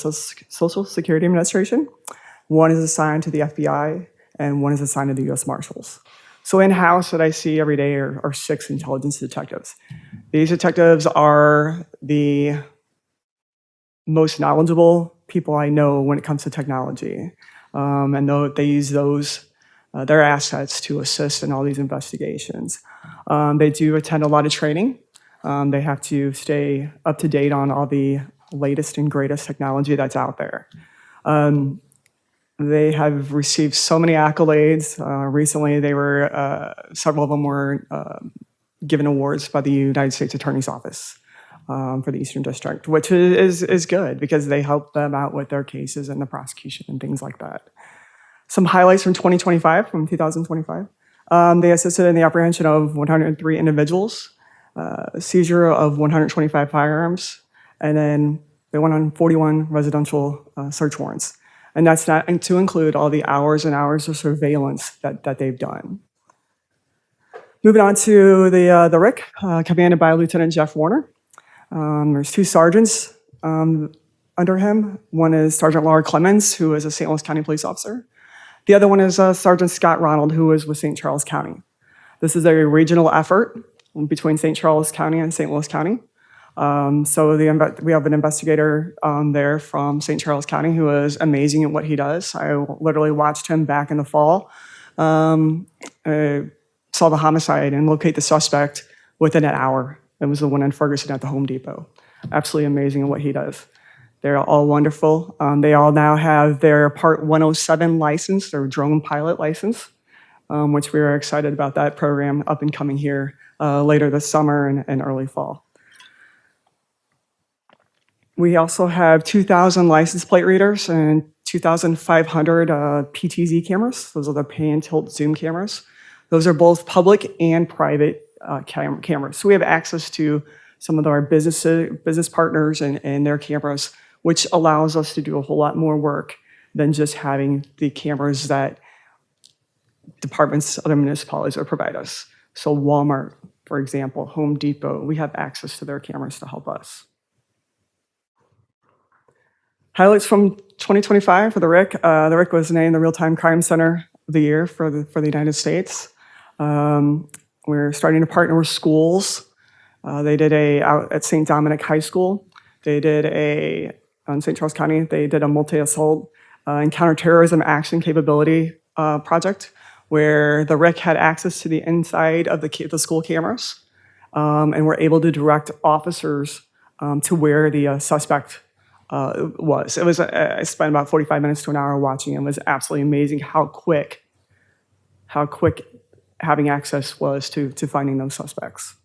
Social Security Administration. 1 is assigned to the FBI, and 1 is assigned to the U.S. Marshals. So in-house that I see every day are 6 intelligence detectives. These detectives are the most knowledgeable people I know when it comes to technology. And they use their assets to assist in all these investigations. They do attend a lot of training. They have to stay up to date on all the latest and greatest technology that's out there. They have received so many accolades. Recently, several of them were given awards by the United States Attorney's Office for the Eastern District, which is good because they help them out with their cases and the prosecution and things like that. Some highlights from 2025. They assisted in the apprehension of 103 individuals, seizure of 125 firearms, and then they went on 41 residential search warrants. And that's not to include all the hours and hours of surveillance that they've done. Moving on to the RIC, commanded by Lieutenant Jeff Warner. There's 2 sergeants under him. One is Sergeant Laura Clemens, who is a St. Louis County police officer. The other one is Sergeant Scott Ronald, who is with St. Charles County. This is a regional effort between St. Charles County and St. Louis County. So we have an investigator there from St. Charles County who is amazing at what he does. I literally watched him back in the fall, solve a homicide and locate the suspect within an hour. It was the one in Ferguson at the Home Depot. Absolutely amazing at what he does. They're all wonderful. They all now have their Part 107 license, their drone pilot license, which we are excited about that program up and coming here later this summer and early fall. We also have 2,000 license plate readers and 2,500 PTZ cameras. Those are the pan, tilt, zoom cameras. Those are both public and private cameras. So we have access to some of our business partners and their cameras, which allows us to do a whole lot more work than just having the cameras that departments, other municipalities would provide us. So Walmart, for example, Home Depot, we have access to their cameras to help us. Highlights from 2025 for the RIC. The RIC was named the Real-Time Crime Center of the Year for the United States. We're starting to partner with schools. They did out at St. Dominic High School. They did on St. Charles County, they did a multi-assault and counterterrorism action capability project where the RIC had access to the inside of the school cameras and were able to direct officers to where the suspect was. I spent about 45 minutes to an hour watching it. It was absolutely amazing how quick having access was to finding those suspects.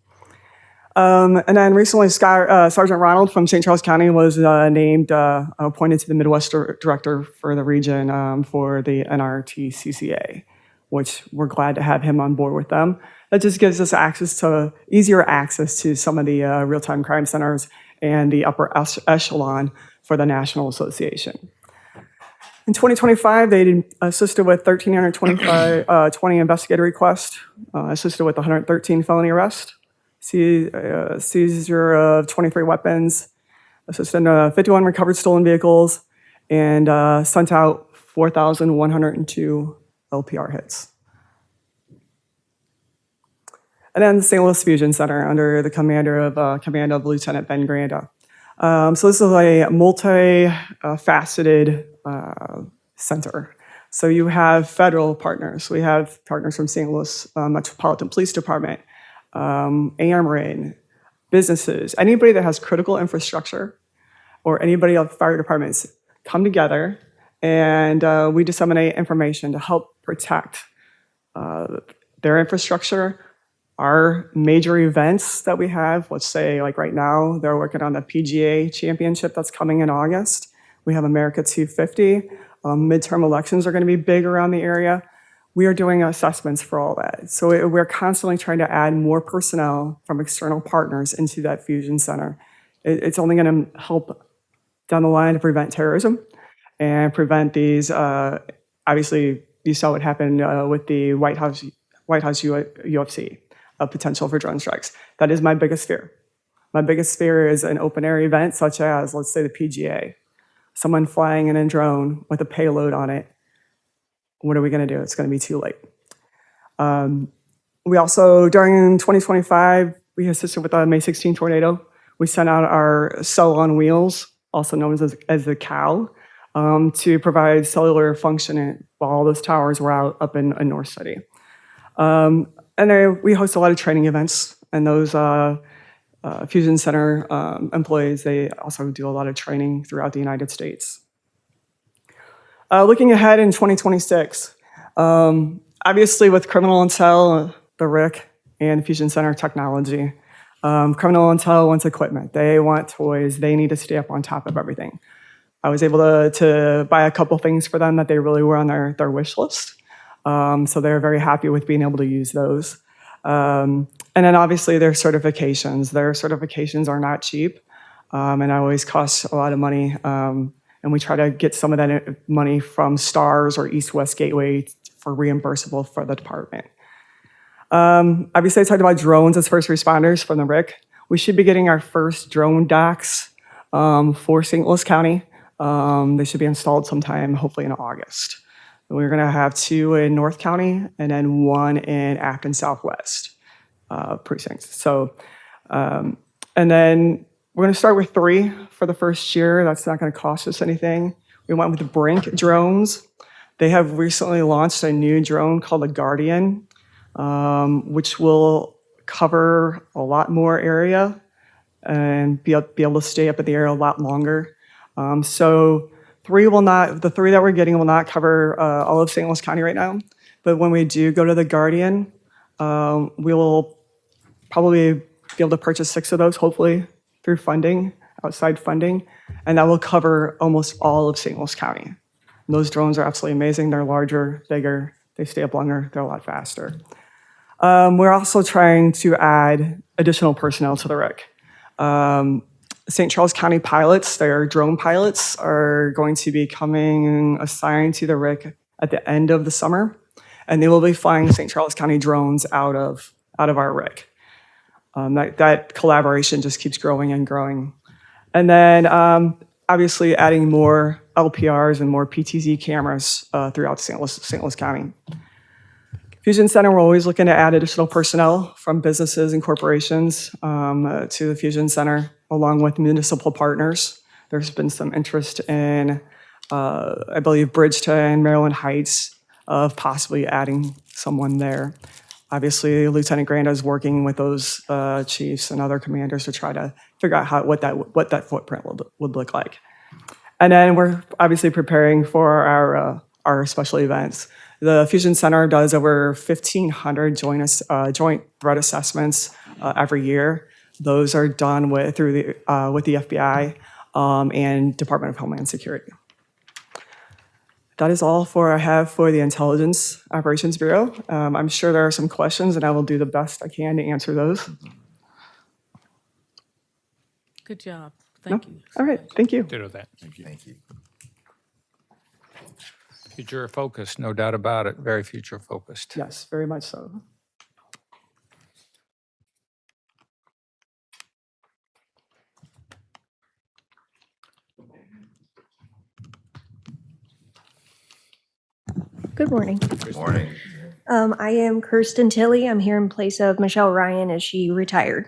And then recently, Sergeant Ronald from St. Charles County was appointed to the Midwest Director for the region for the NRTCCA, which we're glad to have him on board with them. That just gives us easier access to some of the real-time crime centers and the upper echelon for the National Association. In 2025, they assisted with 1,320 investigative requests, assisted with 113 felony arrests, seizure of 23 weapons, assisted in 51 recovered stolen vehicles, and sent out 4,102 LPR hits. And then the St. Louis Fusion Center under the command of Lieutenant Ben Granda. So this is a multi-faceted center. So you have federal partners. We have partners from St. Louis Metropolitan Police Department, AMRIN, businesses, anybody that has critical infrastructure or anybody else, fire departments, come together and we disseminate information to help protect their infrastructure. Our major events that we have, let's say like right now, they're working on the PGA championship that's coming in August. We have America 250. Midterm elections are going to be big around the area. We are doing assessments for all that. So we're constantly trying to add more personnel from external partners into that fusion center. It's only going to help down the line to prevent terrorism and prevent these, obviously, you saw what happened with the White House UFC, a potential for drone strikes. That is my biggest fear. My biggest fear is an open air event such as, let's say, the PGA. Someone flying in a drone with a payload on it. What are we going to do? It's going to be too late. We also, during 2025, we assisted with the May 16 tornado. We sent out our cell on wheels, also known as the COW, to provide cellular function while all those towers were out up in North City. And we host a lot of training events, and those Fusion Center employees, they also do a lot of training throughout the United States. Looking ahead in 2026, obviously with criminal intel, the RIC, and Fusion Center technology, criminal intel wants equipment. They want toys. They need to stay up on top of everything. I was able to buy a couple things for them that they really were on their wish list. So they're very happy with being able to use those. And then obviously their certifications. Their certifications are not cheap and always cost a lot of money. And we try to get some of that money from STARS or East-West Gateway for reimbursable for the department. Obviously I talked about drones as first responders from the RIC. We should be getting our first drone docks for St. Louis County. They should be installed sometime, hopefully in August. We're going to have 2 in North County and then 1 in Afton Southwest precincts. So, and then we're going to start with 3 for the first year. That's not going to cost us anything. We went with the Brink drones. They have recently launched a new drone called the Guardian, which will cover a lot more area and be able to stay up in the air a lot longer. So the 3 that we're getting will not cover all of St. Louis County right now. But when we do go to the Guardian, we will probably be able to purchase 6 of those, hopefully through funding, outside funding, and that will cover almost all of St. Louis County. And those drones are absolutely amazing. They're larger, bigger, they stay up longer, they're a lot faster. We're also trying to add additional personnel to the RIC. St. Charles County pilots, their drone pilots, are going to be coming assigned to the RIC at the end of the summer, and they will be flying St. Charles County drones out of our RIC. That collaboration just keeps growing and growing. And then obviously adding more LPRs and more PTZ cameras throughout St. Louis County. Fusion Center, we're always looking to add additional personnel from businesses and corporations to the Fusion Center, along with municipal partners. There's been some interest in, I believe, Bridgeton, Maryland Heights, of possibly adding someone there. Obviously, Lieutenant Granda is working with those chiefs and other commanders to try to figure out what that footprint would look like. And then we're obviously preparing for our special events. The Fusion Center does over 1,500 joint threat assessments every year. Those are done with the FBI and Department of Homeland Security. That is all I have for the Intelligence Operations Bureau. I'm sure there are some questions, and I will do the best I can to answer those. Good job. Thank you. All right, thank you. Ditto that. Thank you. Future focused, no doubt about it. Very future focused. Yes, very much so. Good morning. Good morning. I am Kirsten Tilley. I'm here in place of Michelle Ryan as she retired.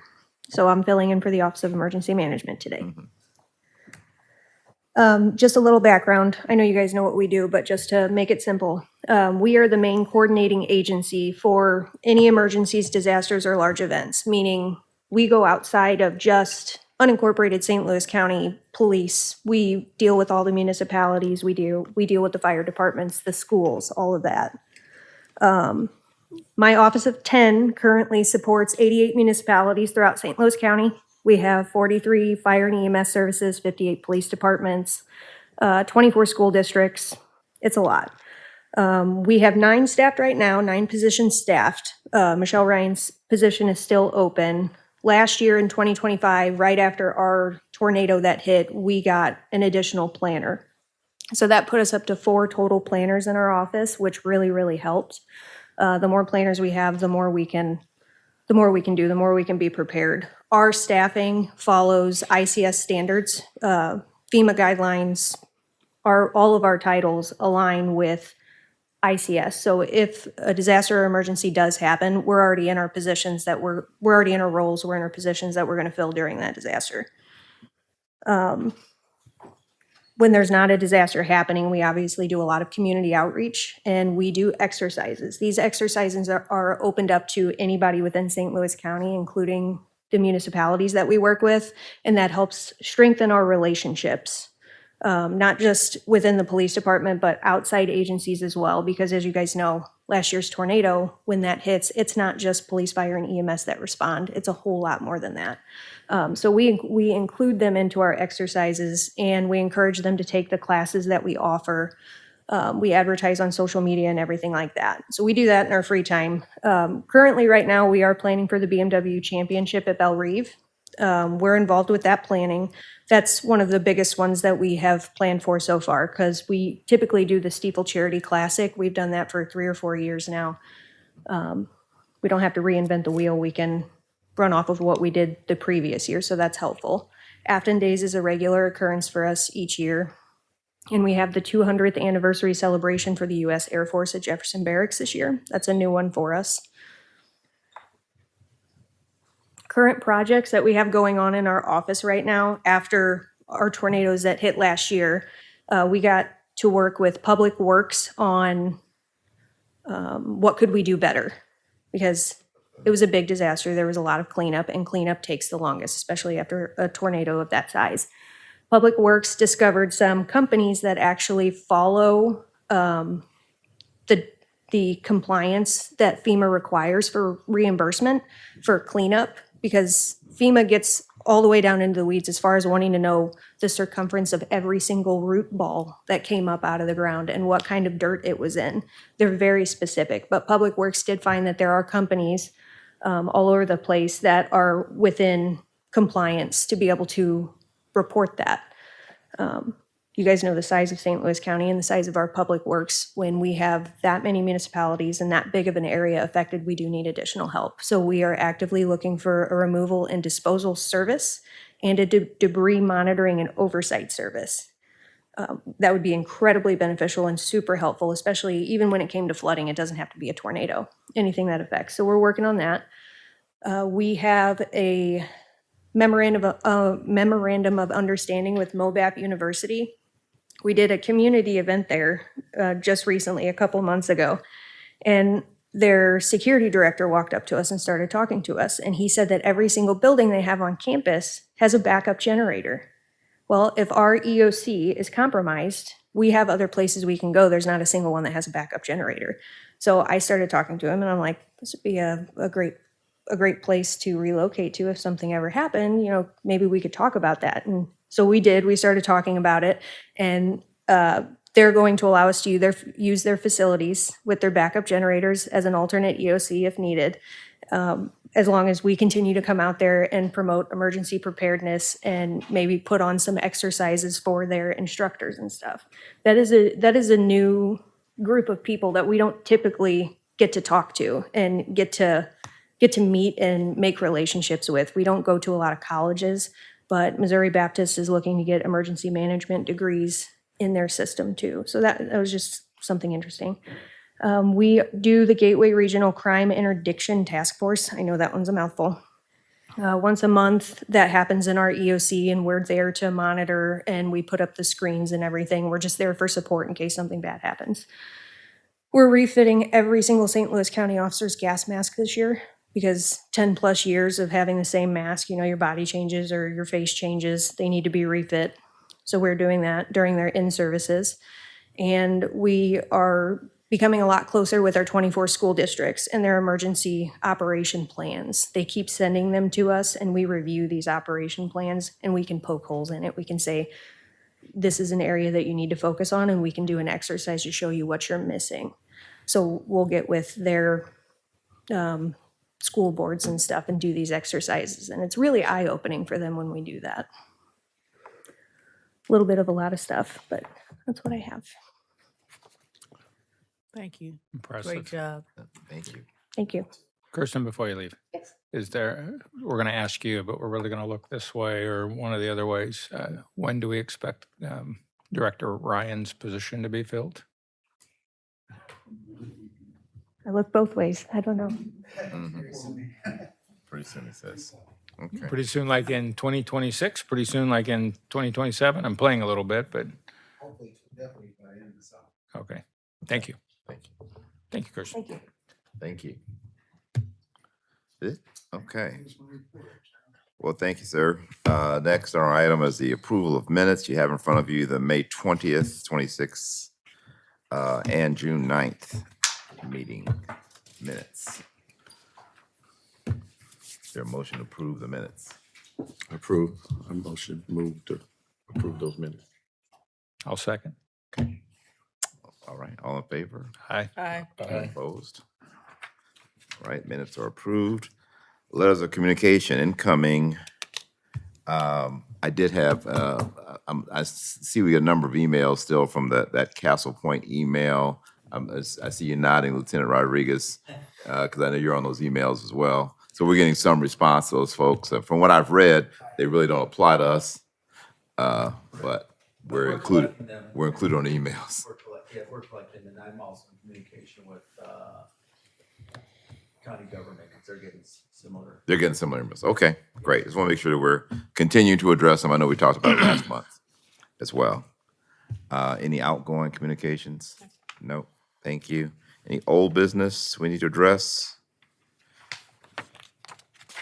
So I'm filling in for the Office of Emergency Management today. Just a little background. I know you guys know what we do, but just to make it simple, we are the main coordinating agency for any emergencies, disasters, or large events, meaning we go outside of just unincorporated St. Louis County Police. We deal with all the municipalities. We deal with the fire departments, the schools, all of that. My Office of 10 currently supports 88 municipalities throughout St. Louis County. We have 43 fire and EMS services, 58 police departments, 24 school districts, It's a lot. We have 9 staffed right now, 9 positions staffed. Michelle Ryan's position is still open. Last year in 2025, right after our tornado that hit, we got an additional planner. So that put us up to 4 total planners in our office, which really, really helped. The more planners we have, the more we can do, the more we can be prepared. Our staffing follows ICS standards, FEMA guidelines. All of our titles align with ICS. So if a disaster or emergency does happen, we're already in our positions that we're already in our roles, we're in our positions that we're going to fill during that disaster. When there's not a disaster happening, we obviously do a lot of community outreach and we do exercises. These exercises are opened up to anybody within St. Louis County, including the municipalities that we work with, and that helps strengthen our relationships. Not just within the police department, but outside agencies as well, because as you guys know, last year's tornado, when that hits, it's not just police, fire, and EMS that respond. It's a whole lot more than that. So we include them into our exercises and we encourage them to take the classes that we offer. We advertise on social media and everything like that. So we do that in our free time. Currently, right now, we are planning for the BMW Championship at Belle Reve. We're involved with that planning. That's one of the biggest ones that we have planned for so far because we typically do the Steeple Charity Classic. We've done that for 3 or 4 years now. We don't have to reinvent the wheel. We can run off of what we did the previous year, so that's helpful. Afton Days is a regular occurrence for us each year. And we have the 200th anniversary celebration for the U.S. Air Force at Jefferson Barracks this year. That's a new one for us. Current projects that we have going on in our office right now after our tornadoes that hit last year, we got to work with Public Works on what could we do better, because it was a big disaster. There was a lot of cleanup, and cleanup takes the longest, especially after a tornado of that size. Public Works discovered some companies that actually follow the compliance that FEMA requires for reimbursement for cleanup, because FEMA gets all the way down into the weeds as far as wanting to know the circumference of every single root ball that came up out of the ground and what kind of dirt it was in. They're very specific, but Public Works did find that there are companies all over the place that are within compliance to be able to report that. You guys know the size of St. Louis County and the size of our Public Works. When we have that many municipalities and that big of an area affected, we do need additional help. So we are actively looking for a removal and disposal service and a debris monitoring and oversight service. That would be incredibly beneficial and super helpful, especially even when it came to flooding. It doesn't have to be a tornado, anything that affects. So we're working on that. We have a memorandum of understanding with MOBAP University. We did a community event there just recently, a couple months ago, and their security director walked up to us and started talking to us, and he said that every single building they have on campus has a backup generator. Well, if our EOC is compromised, we have other places we can go. There's not a single one that has a backup generator. So I started talking to him, and I'm like, this would be a great place to relocate to if something ever happened. You know, maybe we could talk about that. And so we did. We started talking about it, and they're going to allow us to use their facilities with their backup generators as an alternate EOC if needed, as long as we continue to come out there and promote emergency preparedness and maybe put on some exercises for their instructors and stuff. That is a new group of people that we don't typically get to talk to and get to meet and make relationships with. We don't go to a lot of colleges, but Missouri Baptist is looking to get emergency management degrees in their system too. So that was just something interesting. We do the Gateway Regional Crime Interdiction Task Force. I know that one's a mouthful. Once a month, that happens in our EOC, and we're there to monitor, and we put up the screens and everything. We're just there for support in case something bad happens. We're refitting every single St. Louis County officer's gas mask this year, because 10 plus years of having the same mask, you know, your body changes or your face changes, they need to be refit. So we're doing that during their in-services. And we are becoming a lot closer with our 24 school districts and their emergency operation plans. They keep sending them to us, and we review these operation plans, and we can poke holes in it. We can say, this is an area that you need to focus on, and we can do an exercise to show you what you're missing. So we'll get with their school boards and stuff and do these exercises. And it's really eye-opening for them when we do that. A little bit of a lot of stuff, but that's what I have. Thank you. Impressive. Great job. Thank you. Thank you. Kirsten, before you leave, is there, we're going to ask you, but we're really going to look this way or one of the other ways. When do we expect Director Ryan's position to be filled? I look both ways. I don't know. Pretty soon, it says. Okay. Pretty soon, like in 2026, pretty soon, like in 2027? I'm playing a little bit, but, okay. Thank you. Thank you. Thank you, Kirsten. Thank you. Thank you. Okay. Well, thank you, sir. Next on our item is the approval of minutes. You have in front of you the May 20th, 26th, and June 9th meeting minutes. Is there a motion to approve the minutes? Approve. I motion move to approve those minutes. I'll second. All right, all in favor? Aye. Aye. Opposed? All right, minutes are approved. Letters of communication incoming. I did have, I see we got a number of emails still from that Castle Point email. I see you nodding, Lieutenant Rodriguez, because I know you're on those emails as well. So we're getting some response to those folks. From what I've read, they really don't apply to us, but we're included. We're included on the emails. We're collecting, and I'm also in communication with county government, because they're getting similar. They're getting similar emails. Okay, great. Just want to make sure that we're continuing to address them. I know we talked about it last month as well. Any outgoing communications? No, thank you. Any old business we need to address?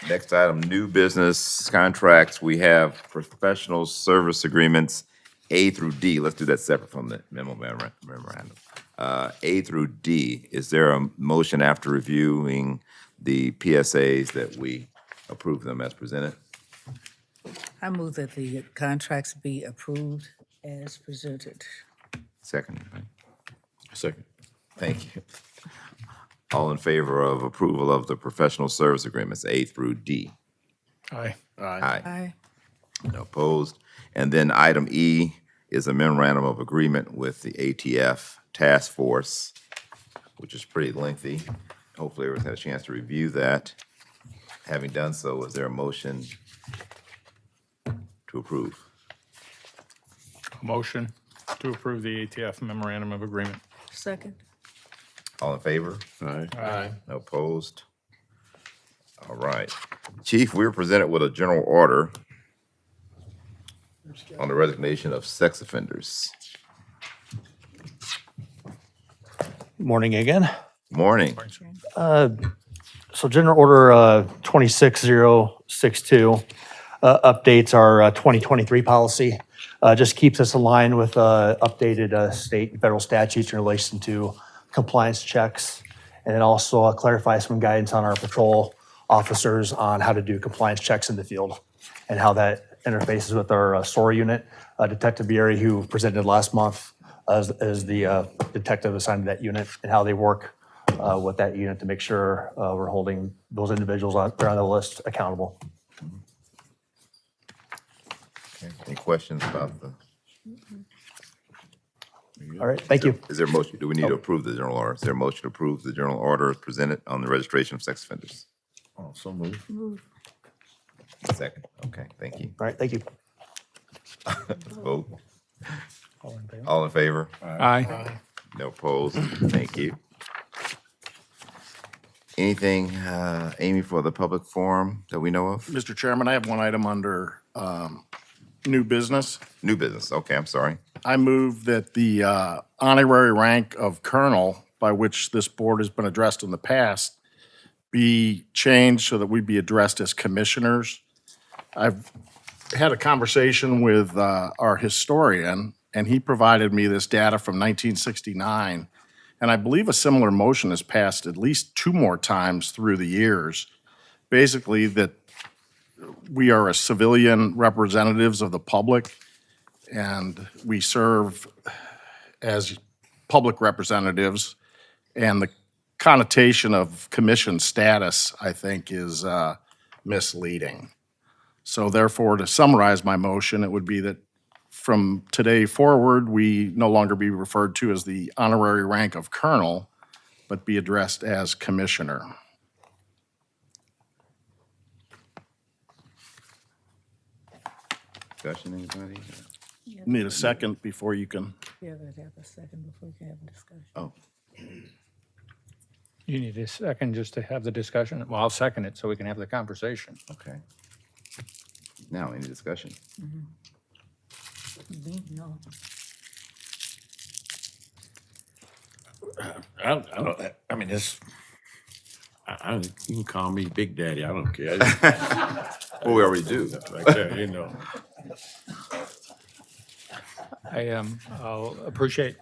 Next item, new business contracts. We have professional service agreements A through D. Let's do that separate from the memorandum. A through D. Is there a motion after reviewing the PSAs that we approve them as presented? I move that the contracts be approved as presented. Second. Right? Second. Thank you. All in favor of approval of the professional service agreements A through D? Aye. Aye. No opposed. And then item E is a memorandum of agreement with the ATF Task Force, which is pretty lengthy. Hopefully everyone's had a chance to review that. Having done so, is there a motion to approve? Motion to approve the ATF memorandum of agreement. Second. All in favor? Aye. No opposed? All right. Chief, we were presented with a general order on the resignation of sex offenders. Morning again. Morning. So General Order 26062 updates our 2023 policy. Just keeps us aligned with updated state and federal statutes in relation to compliance checks, and then also clarifies some guidance on our patrol officers on how to do compliance checks in the field and how that interfaces with our SOAR unit. Detective Bieri, who presented last month as the detective assigned to that unit, and how they work with that unit to make sure we're holding those individuals on the list accountable. Okay. Any questions about the? All right, thank you. Is there a motion? Do we need to approve the general order? Is there a motion to approve the general order as presented on the registration of sex offenders? Also move. Second. Okay, thank you. All right, thank you. Let's vote. All in favor? Aye. No opposed? Thank you. Anything, Amy, for the public forum that we know of? Mr. Chairman, I have one item under new business. New business, okay, I'm sorry. I move that the honorary rank of colonel, by which this board has been addressed in the past, be changed so that we be addressed as commissioners. I've had a conversation with our historian, and he provided me this data from 1969. And I believe a similar motion has passed at least 2 more times through the years. Basically, that we are a civilian representatives of the public, and we serve as public representatives, and the connotation of commission status, I think, is misleading. So therefore, to summarize my motion, it would be that from today forward, we no longer be referred to as the honorary rank of colonel, but be addressed as commissioner. Discussion, anybody? Need a second before you can. Yeah, but have a second before we can have a discussion. Oh, You need a second just to have the discussion? Well, I'll second it so we can have the conversation. okay. Now, any discussion? No. I mean, it's, you can call me Big Daddy, I don't care. Well, we already do. Right there, you know. I'll appreciate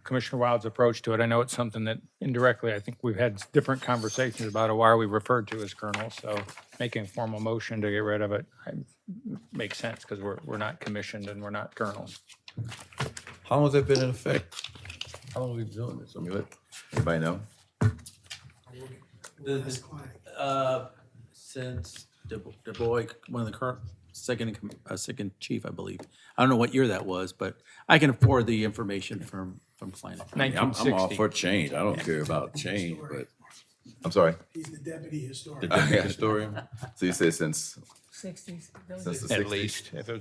Commissioner Wild's approach to it. I know it's something that indirectly, I think we've had different conversations about it. Why are we referred to as colonel? So making a formal motion to get rid of it makes sense because we're not commissioned and we're not colonels. How long has that been in effect? How long have we been doing this? I mean, Anybody know? Since Du Bois, one of the current second chief, I believe. I don't know what year that was, but I can afford the information from Klein. I'm all for change. I don't care about change, but. I'm sorry? He's the deputy historian. The deputy historian? So you say since 60s. Since the At 60s? least, if it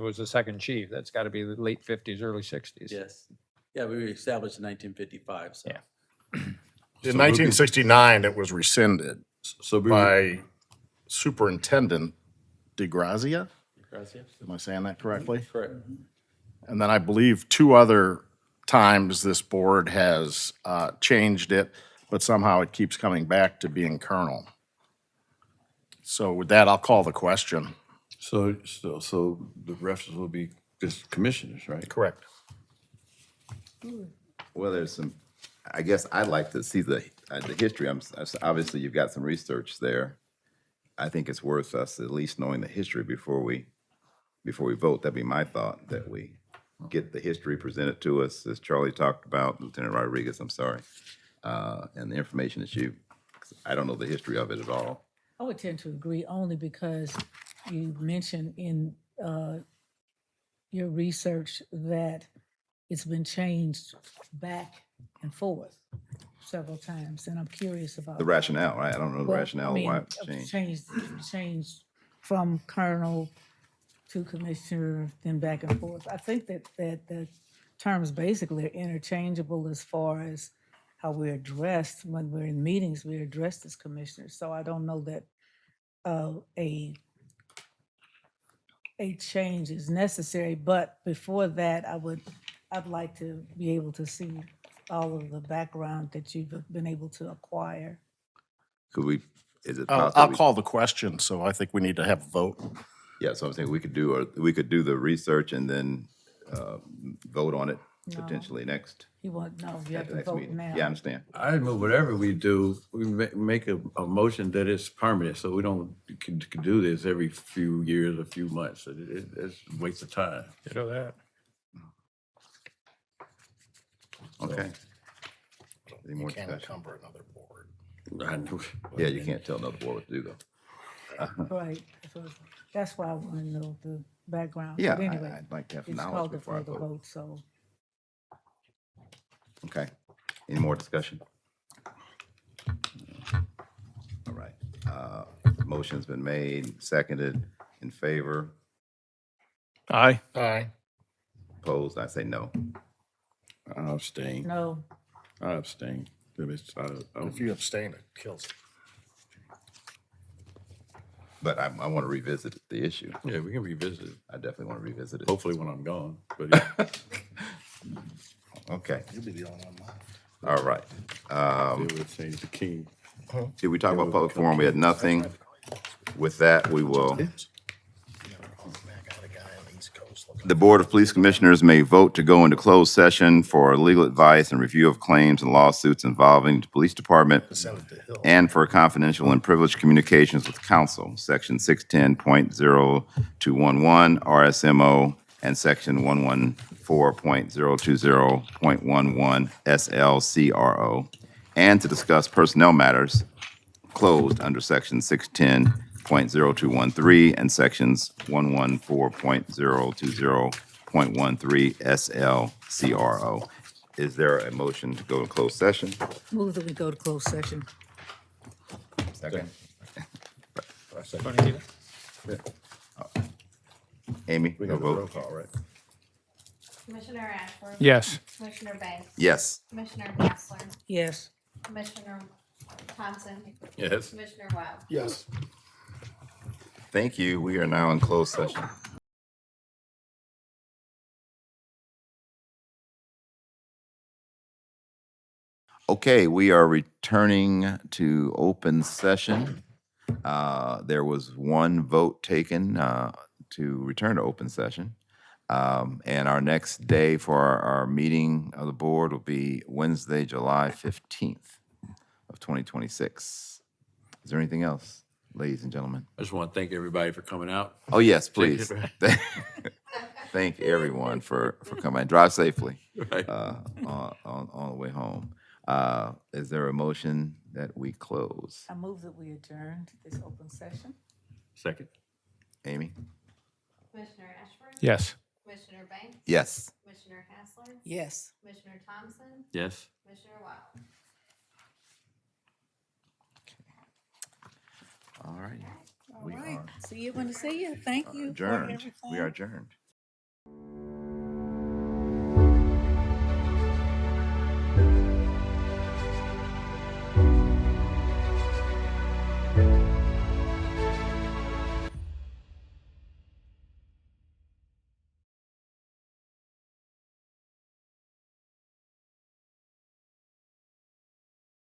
was the second chief, that's got to be the late 50s, early 60s. Yes. Yeah, we were established in 1955, so. Yeah. In 1969, it was rescinded by Superintendent DeGrazia. Am I saying that correctly? Correct. And then I believe 2 other times this board has changed it, but somehow it keeps coming back to being colonel. So with that, I'll call the question. So the reference will be just commissioners, right? Correct. Well, there's some, I guess I'd like to see the history. Obviously, you've got some research there. I think it's worth us at least knowing the history before we vote. That'd be my thought, that we get the history presented to us, as Charlie talked about, Lieutenant Rodriguez, I'm sorry, and the information that I don't know the history of it at all. I would tend to agree only because you mentioned in your research that it's been changed back and forth several times, and I'm curious about The rationale, right? I don't know the Well, rationale I mean, why it changed. Changed from colonel to commissioner, then back and forth. I think that the terms basically are interchangeable as far as how we're addressed. When we're in meetings, we're addressed as commissioners. So I don't know that a change is necessary. But before that, I'd like to be able to see all of the background that you've been able to acquire. Could we, is it I'll possible? call the question, so I think we need to have a vote. Yeah, so I'm saying we could do the research and then vote on it No. potentially next. You have at the to next vote meeting. now. Yeah, I understand. I move whatever we do, we make a motion that it's permanent, so we don't can do this every few years, a few months. It's a waste of time. You know that. Okay. Any more You can't discussion? encumber another board. I know. Yeah, you can't tell another board what to do, though. Right, so that's why I want to know the background. Yeah, But anyway, I'd like to have it's knowledge called before I for the vote. vote, so. Okay. Any more discussion? All right. Motion's been made, seconded, in favor, Aye. Aye. opposed, I say no. I abstain. No, I abstain. If you abstain, it kills it. But I want to revisit the issue. Yeah, we can revisit it. I definitely want to revisit it. Hopefully when I'm gone, but yeah. Okay. You'll be the only one left. All right. They would say the king. Did we talk about public forum? We had nothing. With that, we will. The Board of Police Commissioners may vote to go into closed session for legal advice and review of claims and lawsuits involving the police department and for confidential and privileged communications with counsel, Section 610.0211 RSMO and Section 114.020.11 SLCRO, and to discuss personnel matters closed under Section 610.0213 and Sections 114.020.13 SLCRO. Is there a motion to go to closed session? Move that we go to closed session. Second. Amy, We no got a roll vote? call, right? Commissioner Ashford? Yes. Commissioner Banks? Yes. Commissioner Hassler? Yes. Commissioner Thompson? Yes. Commissioner Wild? Yes. Thank you. We are now in closed session. Okay, we are returning to open session. There was one vote taken to return to open session. And our next day for our meeting of the board will be Wednesday, July 15th of 2026. Is there anything else, ladies and gentlemen? I just want to thank everybody for coming out. Oh, yes, please. Thank everyone for coming. Drive safely Right. on the way home. Is there a motion that we close? I move that we adjourn this open session. Second. Amy? Commissioner Ashford? Yes. Commissioner Banks? Yes. Commissioner Hassler? Yes. Commissioner Thompson? Yes. Commissioner Wild? All right. All right. See you when to see you. Thank you for Adjourned. everything. We are adjourned.